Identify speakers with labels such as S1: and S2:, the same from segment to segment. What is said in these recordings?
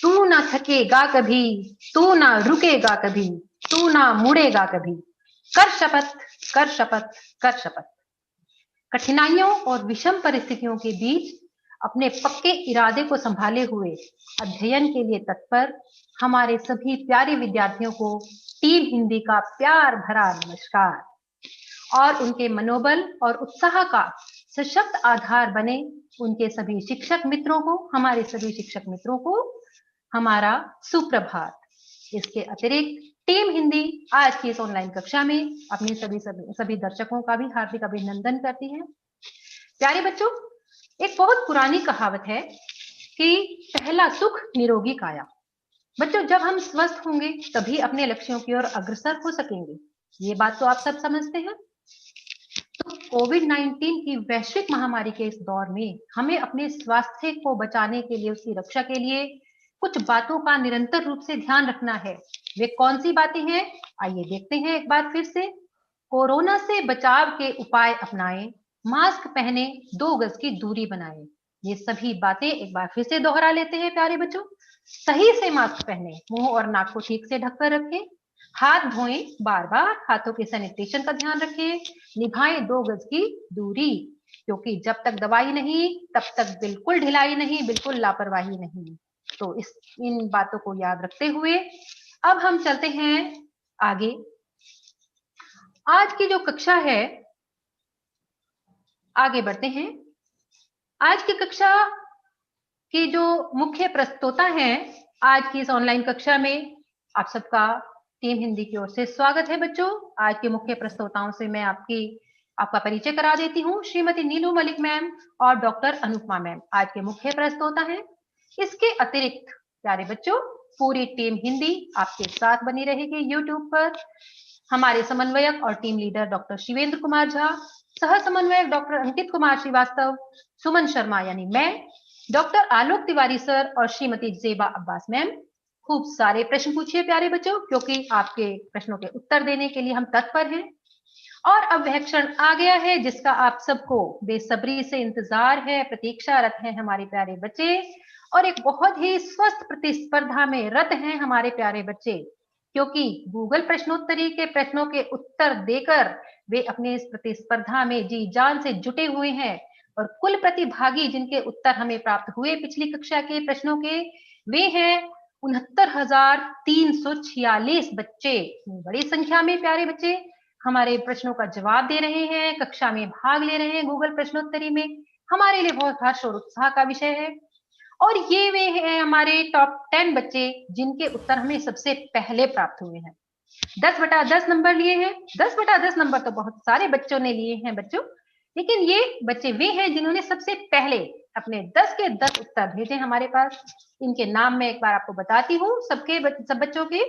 S1: तू ना थकेगा कभी, तू ना रुकेगा कभी, तू ना मुड़ेगा कभी, कर शपथ, कर शपथ, कर शपथ। कठिनाइयों और विषम परिस्थितियों के बीच अपने पक्के इरादे को संभाले हुए अध्ययन के लिए तत्पर हमारे सभी प्यारे विद्यार्थियों को टीम हिंदी का प्यार भरा नमस्कार। और उनके मनोबल और उत्साह का सशक्त आधार बने उनके सभी शिक्षक मित्रों को, हमारे सभी शिक्षक मित्रों को हमारा सुप्रभात। इसके अतिरिक्त टीम हिंदी आज की इस ऑनलाइन कक्षा में अपने सभी दर्शकों का भी हार्दिक अभिनंदन करती है। प्यारे बच्चों, एक बहुत पुरानी कहावत है कि पहला सुख निरोगी काया। बच्चों, जब हम स्वस्थ होंगे तभी अपने लक्ष्यों की ओर अग्रसर हो सकेंगे। ये बात तो आप सब समझते हैं। तो कोविड-19 की वैश्विक महामारी के इस दौर में हमें अपने स्वास्थ्य को बचाने के लिए, उसकी रक्षा के लिए कुछ बातों का निरंतर रूप से ध्यान रखना है। वे कौन सी बातें हैं, आइए देखते हैं एक बार फिर से। कोरोना से बचाव के उपाय अपनाएं, मास्क पहने, 2 गज की दूरी बनाएं। ये सभी बातें एक बार फिर से दोहरा लेते हैं प्यारे बच्चों। सही से मास्क पहने, मुंह और नाक को ठीक से ढककर रखें, हाथ धोएं, बार बार हाथों के सैनिटेशन का ध्यान रखें, निभाएं 2 गज की दूरी, क्योंकि जब तक दवाई नहीं तब तक बिल्कुल ढिलाई नहीं, बिल्कुल लापरवाही नहीं। तो इन बातों को याद रखते हुए अब हम चलते हैं आगे। आज की जो कक्षा है, आगे बढ़ते हैं। आज की कक्षा की जो मुख्य प्रस्तोता हैं आज की इस ऑनलाइन कक्षा में, आप सबका टीम हिंदी की ओर से स्वागत है बच्चों। आज के मुख्य प्रस्तोताओं से मैं आपका परिचय करा देती हूँ। श्रीमती नीलू मलिक मैम और डॉक्टर अनुपमा मैम आज के मुख्य प्रस्तोता हैं। इसके अतिरिक्त प्यारे बच्चों, पूरी टीम हिंदी आपके साथ बनी रहेगी यूट्यूब पर। हमारे समन्वयक और team leader doctor Shivendra Kumar Jha, सह समन्वयक डॉक्टर अंकित कुमार श्रीवास्तव, सुमन शर्मा यानी मैं, डॉक्टर आलोक तिवारी सर और श्रीमती जेबा अब्बास मैम। खूब सारे प्रश्न पूछिए प्यारे बच्चों, क्योंकि आपके प्रश्नों के उत्तर देने के लिए हम तत्पर हैं। और अब वह क्षण आ गया है जिसका आप सबको बेसब्री से इंतजार है, प्रतीक्षारत हैं हमारे प्यारे बच्चे, और एक बहुत ही स्वस्थ प्रतिस्पर्धा में रत हैं हमारे प्यारे बच्चे, क्योंकि गूगल प्रश्नोत्तरी के प्रश्नों के उत्तर देकर वे अपने इस प्रतिस्पर्धा में जी जान से जुटे हुए हैं। और कुल प्रतिभागी जिनके उत्तर हमें प्राप्त हुए पिछली कक्षा के प्रश्नों के, वे हैं 69,346 बच्चे। बड़ी संख्या में प्यारे बच्चे हमारे प्रश्नों का जवाब दे रहे हैं, कक्षा में भाग ले रहे हैं गूगल प्रश्नोत्तरी में। हमारे लिए बहुत हर्ष और उत्साह का विषय है। और ये वे हैं हमारे टॉप 10 बच्चे जिनके उत्तर हमें सबसे पहले प्राप्त हुए हैं। 10/10 नंबर लिए हैं। 10/10 नंबर तो बहुत सारे बच्चों ने लिए हैं बच्चों, लेकिन ये बच्चे वे हैं जिन्होंने सबसे पहले अपने 10 के 10 उत्तर भेजे हमारे पास। इनके नाम मैं एक बार आपको बताती हूँ सब बच्चों के।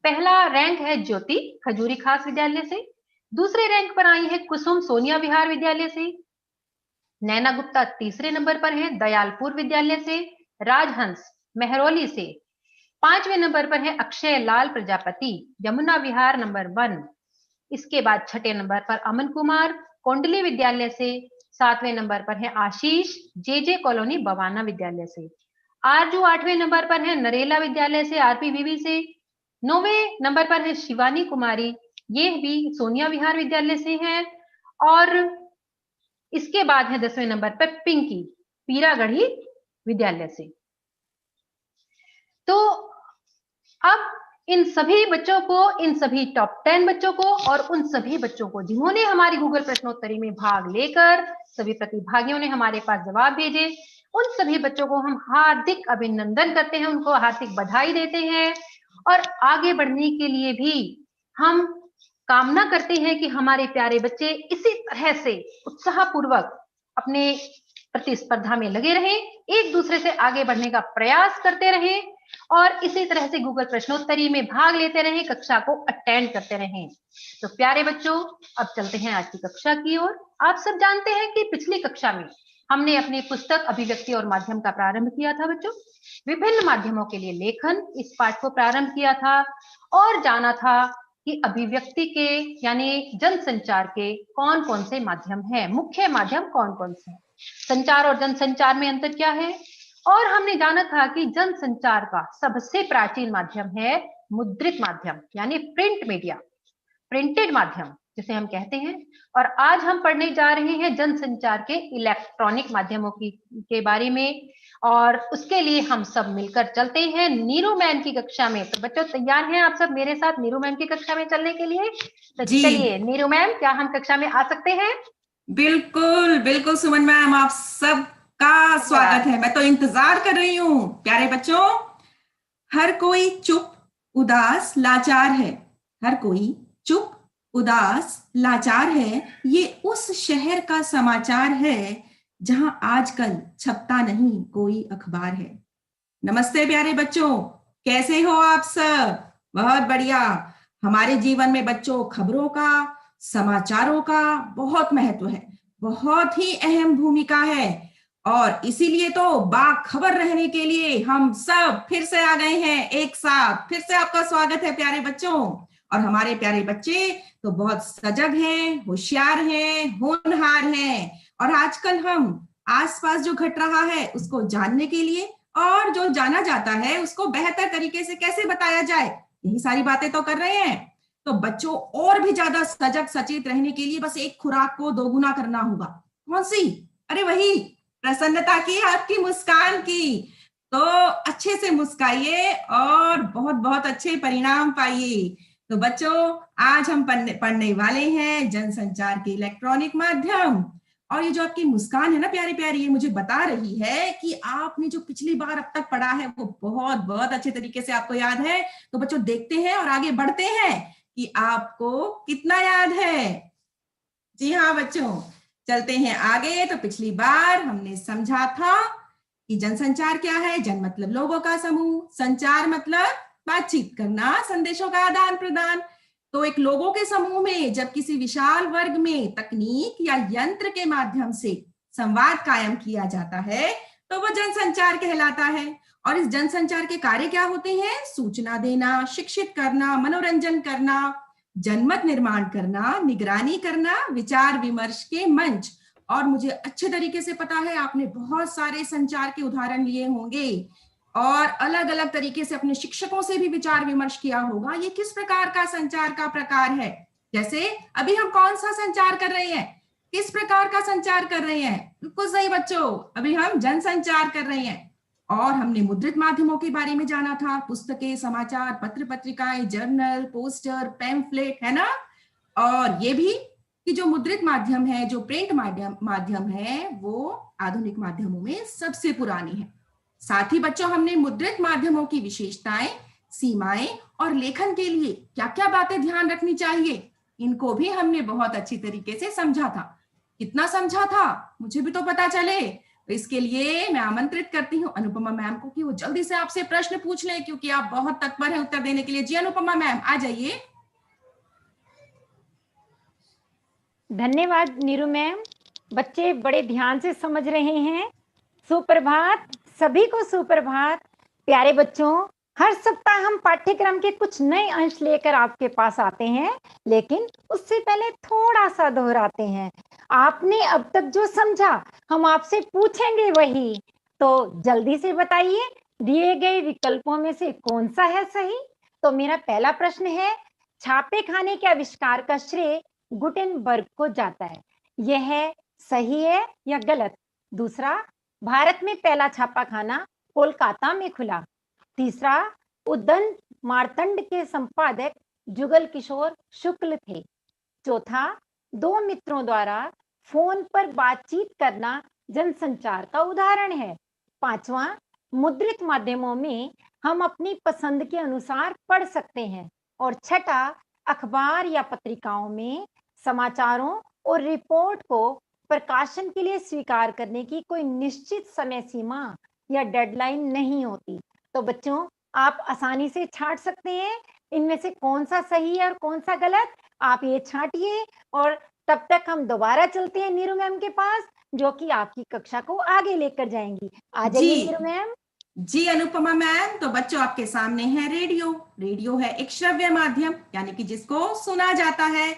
S1: पहला रैंक है ज्योति खजूरी खास विद्यालय से। दूसरे रैंक पर आई है कुसुम सोनिया विहार विद्यालय से। नैना गुप्ता तीसरे नंबर पर है दयालपुर विद्यालय से। राजहंस मेहरौली से। 5वें नंबर पर है अक्षय लाल प्रजापति यमुना विहार नंबर 1। इसके बाद 6ठे नंबर पर अमन कुमार कोंडली विद्यालय से। 7वें नंबर पर है आशीष जेजे कॉलोनी बवाना विद्यालय से। आरजू 8वें नंबर पर है नरेला विद्यालय से आरपीवीवी से। 9वें नंबर पर है शिवानी कुमारी, ये भी सोनिया विहार विद्यालय से है। और इसके बाद है 10वें नंबर पर पिंकी पीरागढ़ी विद्यालय से। तो अब इन सभी बच्चों को, इन सभी टॉप 10 बच्चों को और उन सभी बच्चों को जिन्होंने हमारी गूगल प्रश्नोत्तरी में भाग लेकर, सभी प्रतिभागियों ने हमारे पास जवाब भेजे, उन सभी बच्चों को हम हार्दिक अभिनंदन करते हैं, उनको हार्दिक बधाई देते हैं। और आगे बढ़ने के लिए भी हम कामना करते हैं कि हमारे प्यारे बच्चे इसी तरह से उत्साहपूर्वक अपने प्रतिस्पर्धा में लगे रहें, एक दूसरे से आगे बढ़ने का प्रयास करते रहें और इसी तरह से गूगल प्रश्नोत्तरी में भाग लेते रहें, कक्षा को अटेंड करते रहें। तो प्यारे बच्चों, अब चलते हैं आज की कक्षा की ओर। आप सब जानते हैं कि पिछली कक्षा में हमने अपनी पुस्तक अभिव्यक्ति और माध्यम का प्रारंभ किया था बच्चों। विभिन्न माध्यमों के लिए लेखन, इस पाठ को प्रारंभ किया था और जाना था कि अभिव्यक्ति के यानी जनसंचार के कौन कौन से माध्यम हैं, मुख्य माध्यम कौन कौन से हैं। संचार और जनसंचार में अंतर क्या है? और हमने जाना था कि जनसंचार का सबसे प्राचीन माध्यम है मुद्रित माध्यम, यानी प्रिंट मीडिया, प्रिंटेड माध्यम जिसे हम कहते हैं। और आज हम पढ़ने जा रहे हैं जनसंचार के इलेक्ट्रॉनिक माध्यमों के बारे में, और उसके लिए हम सब मिलकर चलते हैं नीरू मैम की कक्षा में। तो बच्चों, तैयार हैं आप सब मेरे साथ नीरू मैम की कक्षा में चलने के लिए? तो चलिए नीरू मैम, क्या हम कक्षा में आ सकते हैं?
S2: बिल्कुल बिल्कुल सुमन मैम, आप सबका स्वागत है। मैं तो इंतजार कर रही हूँ। प्यारे बच्चों, हर कोई चुप, उदास, लाचार है। हर कोई चुप, उदास, लाचार है। ये उस शहर का समाचार है जहां आजकल छपता नहीं कोई अखबार है। नमस्ते प्यारे बच्चों, कैसे हो आप सब? बहुत बढ़िया। हमारे जीवन में बच्चों खबरों का, समाचारों का बहुत महत्व है, बहुत ही अहम भूमिका है। और इसीलिए तो बाखबर रहने के लिए हम सब फिर से आ गए हैं एक साथ। फिर से आपका स्वागत है प्यारे बच्चों। और हमारे प्यारे बच्चे तो बहुत सजग हैं, होशियार हैं, होनहार हैं। और आजकल हम आसपास जो घट रहा है उसको जानने के लिए, और जो जाना जाता है उसको बेहतर तरीके से कैसे बताया जाए, यही सारी बातें तो कर रहे हैं। तो बच्चों, और भी ज्यादा सजग सचेत रहने के लिए बस एक खुराक को दोगुना करना होगा। कौन सी? अरे वही, प्रसन्नता की, आपकी मुस्कान की। तो अच्छे से मुस्काइए और बहुत बहुत अच्छे परिणाम पाइए। तो बच्चों, आज हम पढ़ने वाले हैं जनसंचार के इलेक्ट्रॉनिक माध्यम। और ये जो आपकी मुस्कान है ना प्यारी प्यारी, ये मुझे बता रही है कि आपने जो पिछली बार अब तक पढ़ा है वो बहुत बहुत अच्छे तरीके से आपको याद है। तो बच्चों, देखते हैं और आगे बढ़ते हैं कि आपको कितना याद है। जी हाँ बच्चों, चलते हैं आगे। तो पिछली बार हमने समझा था कि जनसंचार क्या है। जन मतलब लोगों का समूह, संचार मतलब बातचीत करना, संदेशों का आदान प्रदान। तो एक लोगों के समूह में जब किसी विशाल वर्ग में तकनीक या यंत्र के माध्यम से संवाद कायम किया जाता है तो वह जनसंचार कहलाता है। और इस जनसंचार के कार्य क्या होते हैं? सूचना देना, शिक्षित करना, मनोरंजन करना, जनमत निर्माण करना, निगरानी करना, विचार विमर्श के मंच। और मुझे अच्छे तरीके से पता है आपने बहुत सारे संचार के उदाहरण लिए होंगे और अलग अलग तरीके से अपने शिक्षकों से भी विचार विमर्श किया होगा। ये किस प्रकार का संचार का प्रकार है? जैसे अभी हम कौन सा संचार कर रहे हैं, किस प्रकार का संचार कर रहे हैं? बिल्कुल सही बच्चों, अभी हम जनसंचार कर रहे हैं। और हमने मुद्रित माध्यमों के बारे में जाना था, पुस्तकें, समाचार पत्र, पत्रिकाएं, जर्नल, पोस्टर, पैम्फलेट, है ना। और ये भी कि जो मुद्रित माध्यम है, जो प्रिंट माध्यम है, वो आधुनिक माध्यमों में सबसे पुरानी है। साथ ही बच्चों, हमने मुद्रित माध्यमों की विशेषताएं, सीमाएं और लेखन के लिए क्या क्या बातें ध्यान रखनी चाहिए, इनको भी हमने बहुत अच्छी तरीके से समझा था। कितना समझा था मुझे भी तो पता चले। तो इसके लिए मैं आमंत्रित करती हूँ अनुपमा मैम को कि वो जल्दी से आपसे प्रश्न पूछ लें, क्योंकि आप बहुत तत्पर हैं उत्तर देने के लिए। जी अनुपमा मैम, आ जाइए।
S3: धन्यवाद नीरू मैम। बच्चे बड़े ध्यान से समझ रहे हैं। सुप्रभात, सभी को सुप्रभात। प्यारे बच्चों, हर सप्ताह हम पाठ्यक्रम के कुछ नए अंश लेकर आपके पास आते हैं, लेकिन उससे पहले थोड़ा सा दोहराते हैं। आपने अब तक जो समझा हम आपसे पूछेंगे वही। तो जल्दी से बताइए, दिए गए विकल्पों में से कौन सा है सही? तो मेरा पहला प्रश्न है, छापे खाने के आविष्कार का श्रेय गुटेनबर्ग को जाता है। यह सही है या गलत? दूसरा, भारत में पहला छापाखाना कोलकाता में खुला। तीसरा, उद्दंड मार्तंड के संपादक जुगल किशोर शुक्ल थे। चौथा, दो मित्रों द्वारा फोन पर बातचीत करना जनसंचार का उदाहरण है। पांचवा, मुद्रित माध्यमों में हम अपनी पसंद के अनुसार पढ़ सकते हैं। और छठा, अखबार या पत्रिकाओं में समाचारों और रिपोर्ट को प्रकाशन के लिए स्वीकार करने की कोई निश्चित समय सीमा या डेडलाइन नहीं होती। तो बच्चों, आप आसानी से छांट सकते हैं इनमें से कौन सा सही है और कौन सा गलत। आप ये छांटिए और तब तक हम दोबारा चलते हैं नीरू मैम के पास, जो कि आपकी कक्षा को आगे लेकर जाएंगी। आ जाइए नीरू मैम।
S2: जी अनुपमा मैम, तो बच्चों आपके सामने है रेडियो। रेडियो है एक श्रव्य माध्यम, यानी कि जिसको सुना जाता है।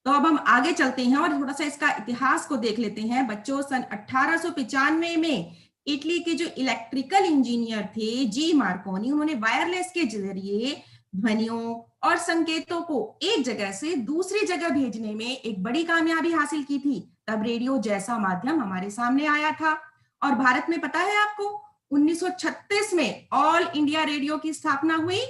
S2: तो अब हम आगे चलते हैं और थोड़ा सा इसका इतिहास को देख लेते हैं बच्चों। सन 1895 में इटली के जो इलेक्ट्रिकल इंजीनियर थे जी मार्कोनी, उन्होंने वायरलेस के जरिए ध्वनियों और संकेतों को एक जगह से दूसरी जगह भेजने में एक बड़ी कामयाबी हासिल की थी। तब रेडियो जैसा माध्यम हमारे सामने आया था। और भारत में पता है आपको 1936 में ऑल इंडिया रेडियो की स्थापना हुई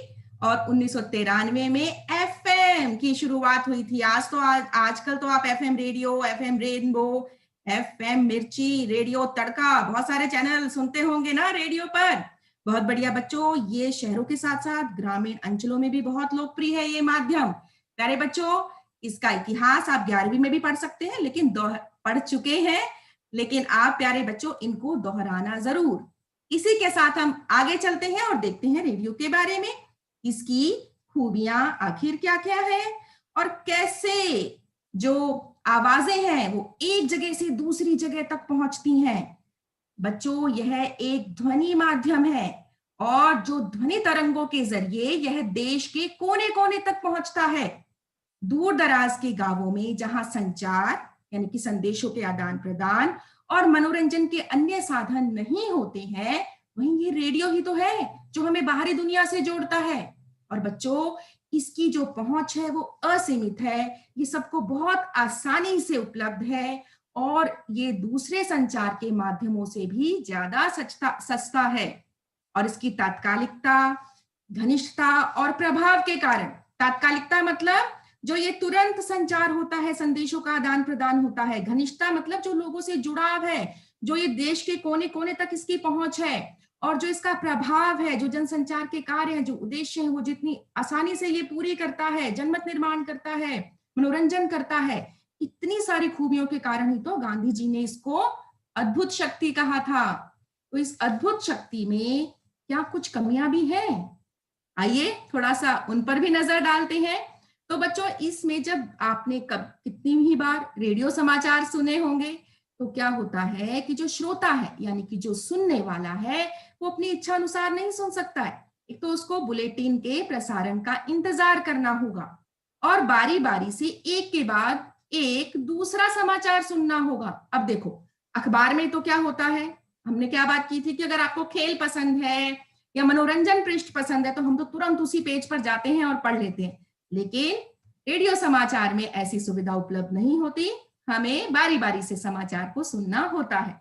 S2: और 1993 में एफएम की शुरुआत हुई थी। आजकल तो आप FM radio, FM rainbow, FM मिर्ची, रेडियो तड़का, बहुत सारे चैनल सुनते होंगे ना रेडियो पर। बहुत बढ़िया बच्चों, ये शहरों के साथ साथ ग्रामीण अंचलों में भी बहुत लोकप्रिय है ये माध्यम। प्यारे बच्चों, इसका इतिहास आप 11वीं में भी पढ़ सकते हैं, लेकिन पढ़ चुके हैं, लेकिन आप प्यारे बच्चों इनको दोहराना जरूर। इसी के साथ हम आगे चलते हैं और देखते हैं रेडियो के बारे में, इसकी खूबियां आखिर क्या क्या है और कैसे जो आवाजें हैं वो एक जगह से दूसरी जगह तक पहुंचती हैं। बच्चों, यह एक ध्वनि माध्यम है और जो ध्वनि तरंगों के जरिए यह देश के कोने कोने तक पहुंचता है। दूर दराज के गांवों में जहां संचार यानी कि संदेशों के आदान प्रदान और मनोरंजन के अन्य साधन नहीं होते हैं, वहीं ये रेडियो ही तो है जो हमें बाहरी दुनिया से जोड़ता है। और बच्चों, इसकी जो पहुंच है वो असीमित है, ये सबको बहुत आसानी से उपलब्ध है और ये दूसरे संचार के माध्यमों से भी ज्यादा सस्ता है। और इसकी तात्कालिकता, घनिष्ठता और प्रभाव के कारण, तात्कालिकता मतलब जो ये तुरंत संचार होता है, संदेशों का आदान प्रदान होता है। घनिष्ठता मतलब जो लोगों से जुड़ाव है, जो ये देश के कोने कोने तक इसकी पहुंच है। और जो इसका प्रभाव है, जो जनसंचार के कार्य हैं, जो उद्देश्य है, वो जितनी आसानी से ये पूरी करता है, जनमत निर्माण करता है, मनोरंजन करता है, इतनी सारी खूबियों के कारण ही तो गांधी जी ने इसको अद्भुत शक्ति कहा था। तो इस अद्भुत शक्ति में क्या कुछ कमियां भी हैं? आइए थोड़ा सा उन पर भी नजर डालते हैं। तो बच्चों, इसमें जब आपने कितनी ही बार रेडियो समाचार सुने होंगे, तो क्या होता है कि जो श्रोता है यानी कि जो सुनने वाला है, वो अपनी इच्छा अनुसार नहीं सुन सकता है। एक तो उसको बुलेटिन के प्रसारण का इंतजार करना होगा और बारी बारी से एक के बाद एक दूसरा समाचार सुनना होगा। अब देखो, अखबार में तो क्या होता है, हमने क्या बात की थी कि अगर आपको खेल पसंद है या मनोरंजन पृष्ठ पसंद है तो हम तो तुरंत उसी पेज पर जाते हैं और पढ़ लेते हैं। लेकिन रेडियो समाचार में ऐसी सुविधा उपलब्ध नहीं होती, हमें बारी बारी से समाचार को सुनना होता है।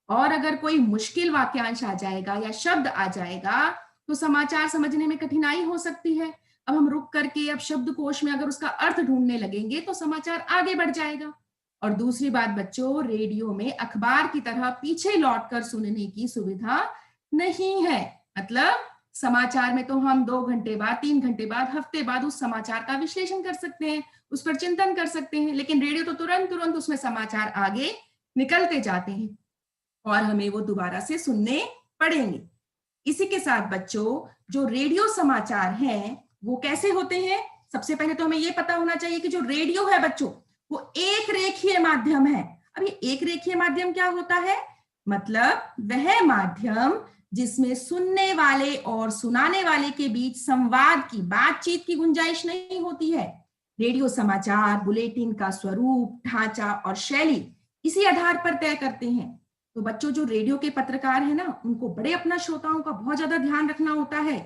S2: और अगर कोई मुश्किल वाक्यांश आ जाएगा या शब्द आ जाएगा तो समाचार समझने में कठिनाई हो सकती है। अब हम रुक करके अब शब्दकोश में अगर उसका अर्थ ढूंढने लगेंगे तो समाचार आगे बढ़ जाएगा। और दूसरी बात बच्चों, रेडियो में अखबार की तरह पीछे लौटकर सुनने की सुविधा नहीं है। मतलब समाचार में तो हम 2 घंटे बाद, 3 घंटे बाद, हफ्ते बाद उस समाचार का विश्लेषण कर सकते हैं, उस पर चिंतन कर सकते हैं, लेकिन रेडियो तो तुरंत तुरंत उसमें समाचार आगे निकलते जाते हैं और हमें वो दोबारा से सुनने पड़ेंगे। इसी के साथ बच्चों, जो रेडियो समाचार हैं वो कैसे होते हैं? सबसे पहले तो हमें ये पता होना चाहिए कि जो रेडियो है बच्चों, वो एक रेखीय माध्यम है। अब ये एक रेखीय माध्यम क्या होता है? मतलब वह माध्यम जिसमें सुनने वाले और सुनाने वाले के बीच संवाद की, बातचीत की गुंजाइश नहीं होती है। रेडियो समाचार बुलेटिन का स्वरूप, ढांचा और शैली इसी आधार पर तय करते हैं। तो बच्चों, जो रेडियो के पत्रकार है ना, उनको बड़े अपना श्रोताओं का बहुत ज्यादा ध्यान रखना होता है,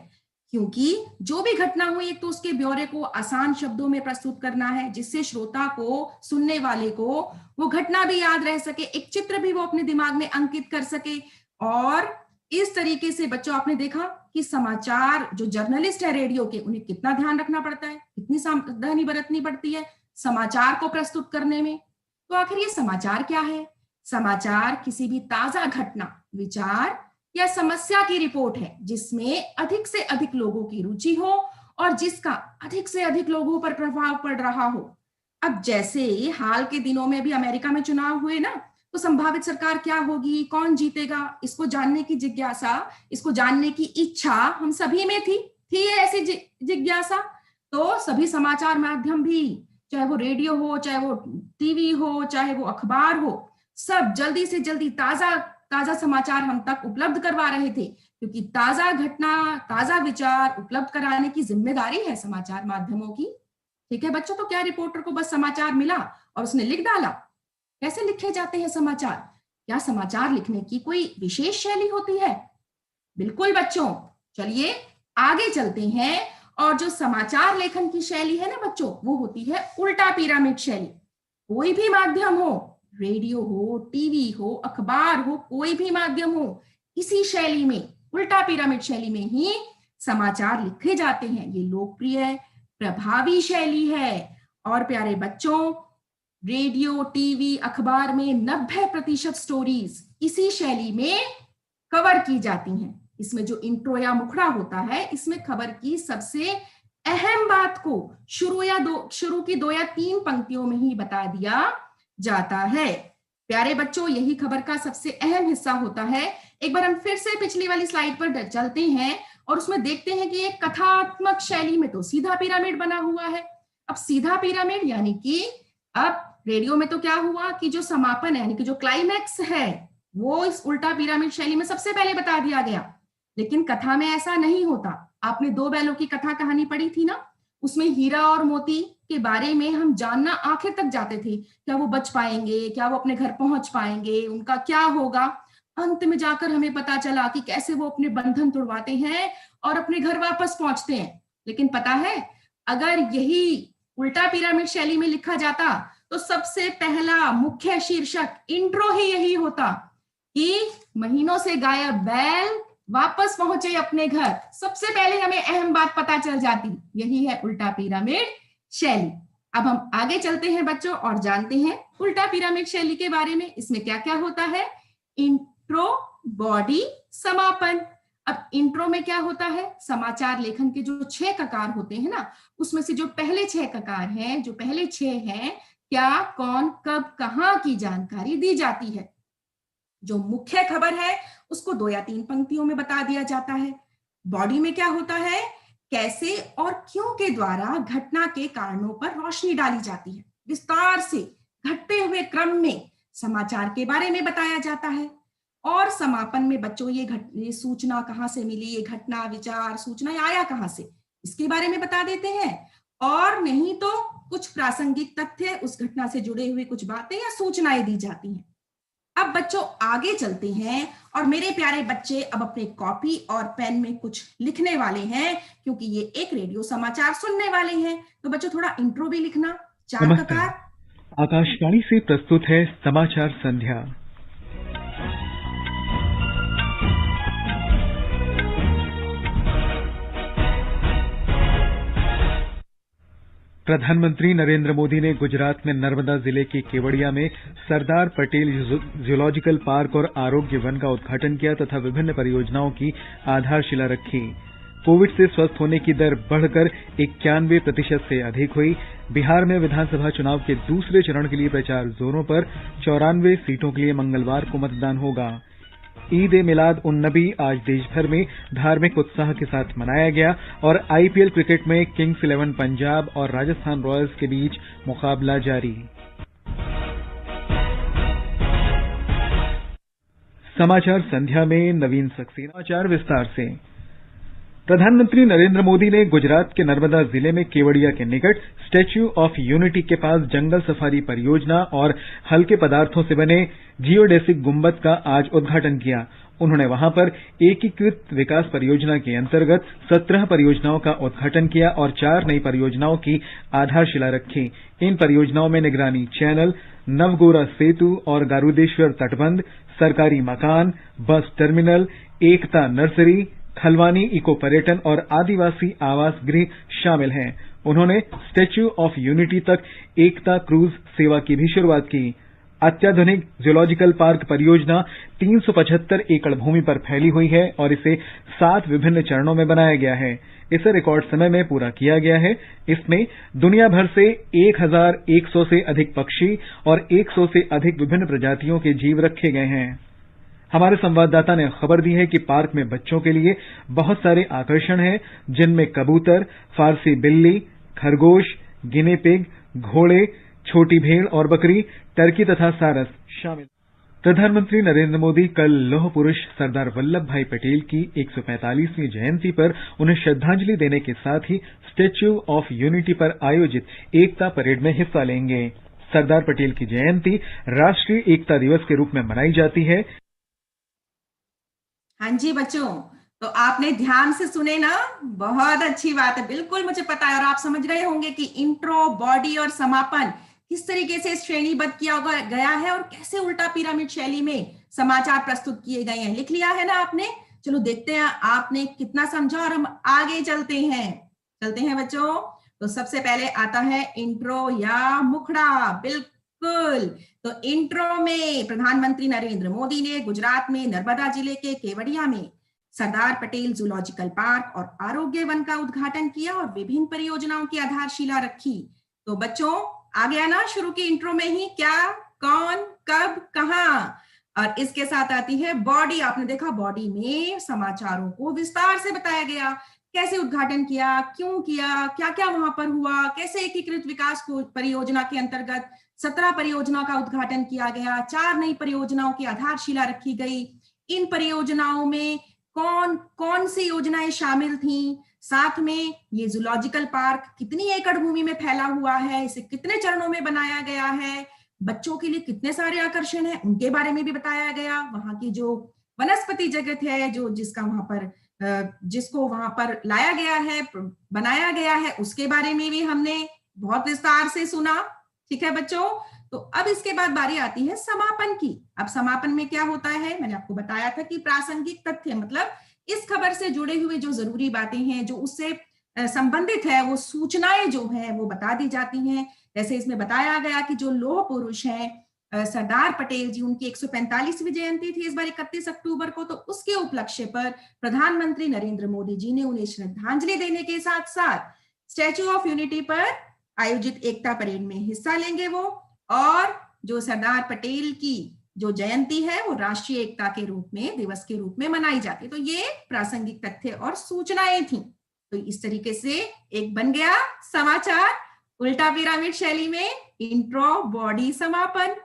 S2: क्योंकि जो भी घटना हुई एक तो उसके ब्यौरे को आसान शब्दों में प्रस्तुत करना है, जिससे श्रोता को, सुनने वाले को वो घटना भी याद रह सके, एक चित्र भी वो अपने दिमाग में अंकित कर सके। और इस तरीके से बच्चों, आपने देखा कि समाचार जो जर्नलिस्ट है रेडियो के, उन्हें कितना ध्यान रखना पड़ता है, कितनी सावधानी बरतनी पड़ती है समाचार को प्रस्तुत करने में। तो आखिर ये समाचार क्या है? समाचार किसी भी ताजा घटना, विचार या समस्या की रिपोर्ट है जिसमें अधिक से अधिक लोगों की रुचि हो और जिसका अधिक से अधिक लोगों पर प्रभाव पड़ रहा हो। अब जैसे हाल के दिनों में भी अमेरिका में चुनाव हुए ना, तो संभावित सरकार क्या होगी, कौन जीतेगा, इसको जानने की जिज्ञासा, इसको जानने की इच्छा हम सभी में थी ऐसी जिज्ञासा। तो सभी समाचार माध्यम भी, चाहे वो रेडियो हो, चाहे वो टीवी हो, चाहे वो अखबार हो, सब जल्दी से जल्दी ताजा समाचार हम तक उपलब्ध करवा रहे थे, क्योंकि ताजा घटना, ताजा विचार उपलब्ध कराने की जिम्मेदारी है समाचार माध्यमों की। ठीक है बच्चों, तो क्या रिपोर्टर को बस समाचार मिला और उसने लिख डाला? कैसे लिखे जाते हैं समाचार? क्या समाचार लिखने की कोई विशेष शैली होती है? बिल्कुल बच्चों, चलिए आगे चलते हैं। और जो समाचार लेखन की शैली है ना बच्चों, वो होती है उल्टा पिरामिड शैली। कोई भी माध्यम हो, रेडियो हो, टीवी हो, अखबार हो, कोई भी माध्यम हो, इसी शैली में, उल्टा पिरामिड शैली में ही समाचार लिखे जाते हैं। ये लोकप्रिय प्रभावी शैली है। और प्यारे बच्चों, रेडियो, टीवी, अखबार में 90% स्टोरीज इसी शैली में कवर की जाती हैं। इसमें जो इंट्रो या मुखड़ा होता है, इसमें खबर की सबसे अहम बात को शुरू की 2 या 3 पंक्तियों में ही बता दिया जाता है। प्यारे बच्चों, यही खबर का सबसे अहम हिस्सा होता है। एक बार हम फिर से पिछली वाली स्लाइड पर चलते हैं और उसमें देखते हैं कि एक कथात्मक शैली में तो सीधा पिरामिड बना हुआ है। अब सीधा पिरामिड यानी कि अब रेडियो में तो क्या हुआ कि जो समापन है यानी कि जो क्लाइमैक्स है वो इस उल्टा पिरामिड शैली में सबसे पहले बता दिया गया। लेकिन कथा में ऐसा नहीं होता। आपने 2 बैलों की कथा कहानी पढ़ी थी ना, उसमें हीरा और मोती के बारे में हम जानना आखिर तक जाते थे। क्या वो बच पाएंगे, क्या वो अपने घर पहुंच पाएंगे, उनका क्या होगा। अंत में जाकर हमें पता चला कि कैसे वो अपने बंधन तोड़वाते हैं और अपने घर वापस पहुंचते हैं। लेकिन पता है, अगर यही उल्टा पिरामिड शैली में लिखा जाता तो सबसे पहला मुख्य शीर्षक इंट्रो ही यही होता कि महीनों से गायब बैल वापस पहुंचे अपने घर। सबसे पहले हमें अहम बात पता चल जाती। यही है उल्टा पिरामिड शैली। अब हम आगे चलते हैं बच्चों और जानते हैं उल्टा पिरामिड शैली के बारे में। इसमें क्या क्या होता है? इंट्रो, बॉडी, समापन। अब इंट्रो में क्या होता है? समाचार लेखन के जो 6 ककार होते हैं ना, उसमें से जो पहले 6 ककार हैं, जो पहले 6 हैं, क्या, कौन, कब, कहां की जानकारी दी जाती है। जो मुख्य खबर है उसको 2 या 3 पंक्तियों में बता दिया जाता है। बॉडी में क्या होता है? कैसे और क्यों के द्वारा घटना के कारणों पर रोशनी डाली जाती है। विस्तार से घटते हुए क्रम में समाचार के बारे में बताया जाता है। और समापन में बच्चों ये सूचना कहां से मिली, ये घटना, विचार, सूचना आया कहां से, इसके बारे में बता देते हैं। और नहीं तो कुछ प्रासंगिक तथ्य, उस घटना से जुड़े हुए कुछ बातें या सूचनाएं दी जाती हैं। अब बच्चों आगे चलते हैं और मेरे प्यारे बच्चे अब अपने कॉपी और पेन में कुछ लिखने वाले हैं, क्योंकि ये एक रेडियो समाचार सुनने वाले हैं। तो बच्चों थोड़ा इंट्रो भी लिखना, 4 ककार।
S4: आकाशवाणी से प्रस्तुत है समाचार संध्या। प्रधानमंत्री नरेंद्र मोदी ने गुजरात में नर्मदा जिले के केवड़िया में सरदार पटेल जूलॉजिकल पार्क और आरोग्य वन का उद्घाटन किया तथा विभिन्न परियोजनाओं की आधारशिला रखी। कोविड से स्वस्थ होने की दर बढ़कर 91% से अधिक हुई। बिहार में विधानसभा चुनाव के दूसरे चरण के लिए प्रचार जोरों पर। 94 सीटों के लिए मंगलवार को मतदान होगा। ईद ए मिलाद उन नबी आज देश भर में धार्मिक उत्साह के साथ मनाया गया और आईपीएल क्रिकेट में किंग्स 11 पंजाब और राजस्थान रॉयल्स के बीच मुकाबला जारी। समाचार संध्या में नवीन सक्सेना। समाचार विस्तार से। प्रधानमंत्री नरेंद्र मोदी ने गुजरात के नर्मदा जिले में केवड़िया के निकट स्टैच्यू ऑफ यूनिटी के पास जंगल सफारी परियोजना और हल्के पदार्थों से बने जियोडेसिक गुंबद का आज उद्घाटन किया। उन्होंने वहां पर एकीकृत विकास परियोजना के अंतर्गत 17 परियोजनाओं का उद्घाटन किया और 4 नई परियोजनाओं की आधारशिला रखी। इन परियोजनाओं में निगरानी चैनल, नवगोरा सेतु और गारुदेश्वर तटबंध, सरकारी मकान, बस टर्मिनल, एकता नर्सरी, खलवानी इको पर्यटन और आदिवासी आवास गृह शामिल हैं। उन्होंने स्टैच्यू ऑफ यूनिटी तक एकता क्रूज सेवा की भी शुरुआत की। अत्याधुनिक जूलॉजिकल पार्क परियोजना 375 एकड़ भूमि पर फैली हुई है और इसे 7 विभिन्न चरणों में बनाया गया है। इसे रिकॉर्ड समय में पूरा किया गया है। इसमें दुनिया भर से 1100 से अधिक पक्षी और 100 से अधिक विभिन्न प्रजातियों के जीव रखे गए हैं। हमारे संवाददाता ने खबर दी है कि पार्क में बच्चों के लिए बहुत सारे आकर्षण हैं, जिनमें कबूतर, फारसी बिल्ली, खरगोश, गिनी पिग, घोड़े, छोटी भेड़ और बकरी, टर्की तथा सारस शामिल। प्रधानमंत्री नरेंद्र मोदी कल लौह पुरुष सरदार वल्लभ भाई पटेल की 145वीं जयंती पर उन्हें श्रद्धांजलि देने के साथ ही स्टैच्यू ऑफ यूनिटी पर आयोजित एकता परेड में हिस्सा लेंगे। सरदार पटेल की जयंती राष्ट्रीय एकता दिवस के रूप में मनाई जाती है।
S2: हाँ जी बच्चों, तो आपने ध्यान से सुने ना, बहुत अच्छी बात है, बिल्कुल मुझे पता है। और आप समझ रहे होंगे कि इंट्रो, बॉडी और समापन किस तरीके से श्रेणीबद्ध किया गया है और कैसे उल्टा पिरामिड शैली में समाचार प्रस्तुत किए गए हैं। लिख लिया है ना आपने? चलो देखते हैं आपने कितना समझा और हम आगे चलते हैं बच्चों। तो सबसे पहले आता है इंट्रो या मुखड़ा। बिल्कुल, तो इंट्रो में प्रधानमंत्री नरेंद्र मोदी ने गुजरात में नर्मदा जिले के केवड़िया में सरदार पटेल जूलॉजिकल पार्क और आरोग्य वन का उद्घाटन किया और विभिन्न परियोजनाओं की आधारशिला रखी। तो बच्चों आ गया ना शुरू की इंट्रो में ही, क्या, कौन, कब, कहाँ। और इसके साथ आती है बॉडी। आपने देखा बॉडी में समाचारों को विस्तार से बताया गया, कैसे उद्घाटन किया, क्यों किया, क्या क्या वहां पर हुआ, कैसे एकीकृत विकास परियोजना के अंतर्गत 17 परियोजना का उद्घाटन किया गया, 4 नई परियोजनाओं की आधारशिला रखी गई। इन परियोजनाओं में कौन कौन सी योजनाएं शामिल थी, साथ में ये जूलॉजिकल पार्क कितनी एकड़ भूमि में फैला हुआ है, इसे कितने चरणों में बनाया गया है, बच्चों के लिए कितने सारे आकर्षण हैं उनके बारे में भी बताया गया। वहां की जो वनस्पति जगत है, जो जिसको वहां पर लाया गया है, बनाया गया है, उसके बारे में भी हमने बहुत विस्तार से सुना। ठीक है बच्चों, तो अब इसके बाद बारी आती है समापन की। अब समापन में क्या होता है, मैंने आपको बताया था कि प्रासंगिक तथ्य, मतलब इस खबर से जुड़े हुए जो जरूरी बातें हैं, जो उससे संबंधित है, वो सूचनाएं जो है वो बता दी जाती हैं। जैसे इसमें बताया गया कि जो लौह पुरुष हैं सरदार पटेल जी, उनकी 145वीं जयंती थी इस बार 31 अक्टूबर को। तो उसके उपलक्ष्य पर प्रधानमंत्री नरेंद्र मोदी जी ने उन्हें श्रद्धांजलि देने के साथ साथ स्टैच्यू ऑफ यूनिटी पर आयोजित एकता परेड में हिस्सा लेंगे वो। और जो सरदार पटेल की जो जयंती है वो राष्ट्रीय एकता के रूप में, दिवस के रूप में मनाई जाती है। तो ये प्रासंगिक तथ्य और सूचनाएं थी। तो इस तरीके से एक बन गया समाचार उल्टा पिरामिड शैली में, इंट्रो, बॉडी, समापन।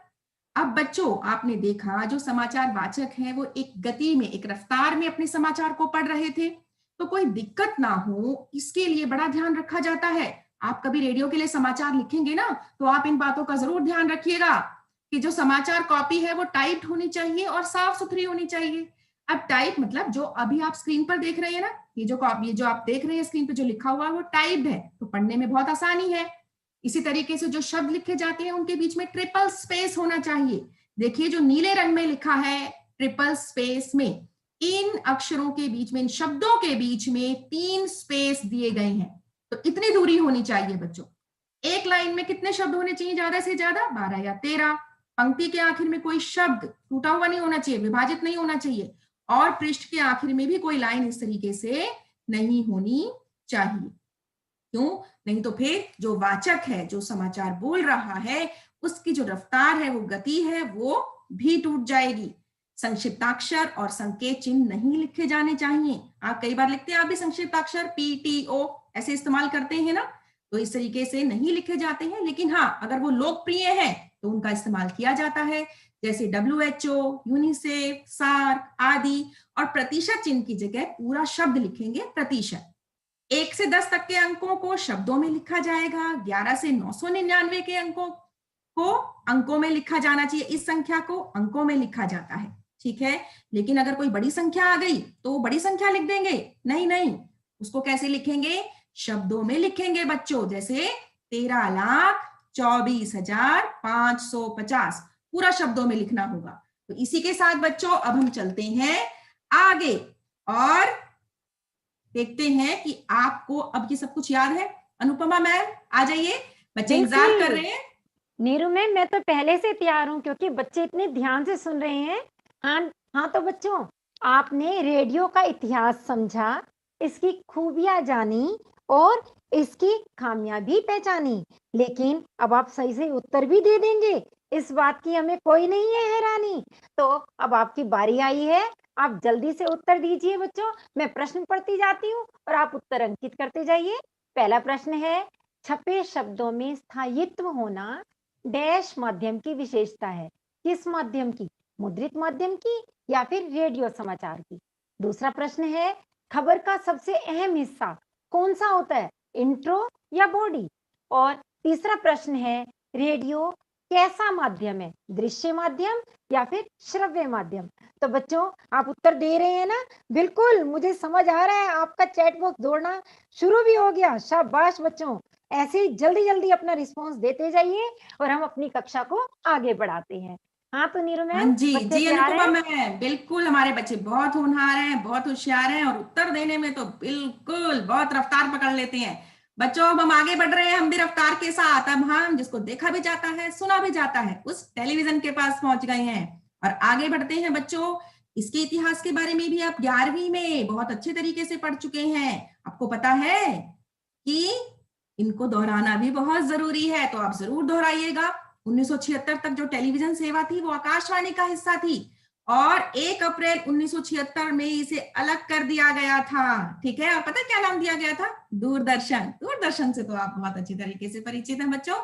S2: अब बच्चों आपने देखा जो समाचार वाचक हैं वो एक गति में, एक रफ्तार में अपने समाचार को पढ़ रहे थे, तो कोई दिक्कत ना हो इसके लिए बड़ा ध्यान रखा जाता है। आप कभी रेडियो के लिए समाचार लिखेंगे ना, तो आप इन बातों का जरूर ध्यान रखिएगा कि जो समाचार कॉपी है वो टाइप्ड होनी चाहिए और साफ सुथरी होनी चाहिए। अब टाइप मतलब जो अभी आप स्क्रीन पर देख रहे हैं ना, ये जो आप देख रहे हैं स्क्रीन पे जो लिखा हुआ है वो टाइप्ड है, तो पढ़ने में बहुत आसानी है। इसी तरीके से जो शब्द लिखे जाते हैं उनके बीच में ट्रिपल स्पेस होना चाहिए। देखिए जो नीले रंग में लिखा है ट्रिपल स्पेस में, इन अक्षरों के बीच में, इन शब्दों के बीच में 3 स्पेस दिए गए हैं। तो इतनी दूरी होनी चाहिए बच्चों। एक लाइन में कितने शब्द होने चाहिए ज्यादा से ज्यादा? 12 या 13। पंक्ति के आखिर में कोई शब्द टूटा हुआ नहीं होना चाहिए, विभाजित नहीं होना चाहिए, और पृष्ठ के आखिर में भी कोई लाइन इस तरीके से नहीं होनी चाहिए। क्यों? नहीं तो फिर जो वाचक है, जो समाचार बोल रहा है, उसकी जो रफ्तार है, वो गति है, वो भी टूट जाएगी। संक्षिप्ताक्षर और संकेत चिन्ह नहीं लिखे जाने चाहिए। आप कई बार लिखते हैं, आप भी संक्षिप्ताक्षर PTO ऐसे इस्तेमाल करते हैं ना, तो इस तरीके से नहीं लिखे जाते हैं। लेकिन हाँ, अगर वो लोकप्रिय है तो उनका इस्तेमाल किया जाता है, जैसे WHO, यूनिसेफ, सार्क आदि। और प्रतिशत चिन्ह की जगह पूरा शब्द लिखेंगे प्रतिशत। 1 से 10 तक के अंकों को शब्दों में लिखा जाएगा। 11 से 999 के अंकों को अंकों में लिखा जाना चाहिए। इस संख्या को अंकों में लिखा जाता है, ठीक है। लेकिन अगर कोई बड़ी संख्या आ गई तो बड़ी संख्या लिख देंगे? नहीं, उसको कैसे लिखेंगे? शब्दों में लिखेंगे बच्चों। जैसे 13,24,550 पूरा शब्दों में लिखना होगा। तो इसी के साथ बच्चों अब हम चलते हैं आगे और देखते हैं कि आपको अब ये सब कुछ याद है। अनुपमा मैम आ जाइए, बच्चे इंतजार कर रहे हैं।
S3: नीरू मैम, मैं तो पहले से तैयार हूँ क्योंकि बच्चे इतने ध्यान से सुन रहे हैं। हाँ तो बच्चों, आपने रेडियो का इतिहास समझा, इसकी खूबियां जानी और इसकी खामियां भी पहचानी। लेकिन अब आप सही से उत्तर भी दे देंगे, इस बात की हमें कोई नहीं है हैरानी। तो अब आपकी बारी आई है, आप जल्दी से उत्तर दीजिए बच्चों। मैं प्रश्न पढ़ती जाती हूँ और आप उत्तर अंकित करते जाइए। पहला प्रश्न है, छपे शब्दों में स्थायित्व होना डैश माध्यम की विशेषता है। किस माध्यम की? मुद्रित माध्यम की या फिर रेडियो समाचार की? दूसरा प्रश्न है, खबर का सबसे अहम हिस्सा कौन सा होता है, इंट्रो या बॉडी? और तीसरा प्रश्न है, रेडियो कैसा माध्यम है, दृश्य माध्यम या फिर श्रव्य माध्यम? तो बच्चों, आप उत्तर दे रहे हैं ना? बिल्कुल, मुझे समझ आ रहा है, आपका चैट बॉक्स दौड़ना शुरू भी हो गया। शाबाश बच्चों, ऐसे ही जल्दी जल्दी अपना रिस्पॉन्स देते जाइए और हम अपनी कक्षा को आगे बढ़ाते हैं। हाँ तो नीरू
S2: हाँ
S3: मैम,
S2: जी
S3: बच्चे
S2: जी
S3: तैयार
S2: अनुपमा
S3: हैं?
S2: मैम, बिल्कुल हमारे बच्चे बहुत होनहार हैं, बहुत होशियार हैं और उत्तर देने में तो बिल्कुल बहुत रफ्तार पकड़ लेते हैं। बच्चों, अब हम आगे बढ़ रहे हैं, हम भी रफ्तार के साथ। अब हम जिसको देखा भी जाता है, सुना भी जाता है, उस टेलीविजन के पास पहुंच गए हैं और आगे बढ़ते हैं। बच्चों, इसके इतिहास के बारे में भी आप 11वीं में बहुत अच्छे तरीके से पढ़ चुके हैं। आपको पता है कि इनको दोहराना भी बहुत जरूरी है, तो आप जरूर दोहराइएगा। 1976 तक जो टेलीविजन सेवा थी वो आकाशवाणी का हिस्सा थी और 1 अप्रैल 1976 में इसे अलग कर दिया गया था। ठीक है, और पता है क्या नाम दिया गया था? दूरदर्शन। दूरदर्शन से तो आप बहुत अच्छी तरीके से परिचित हैं बच्चों।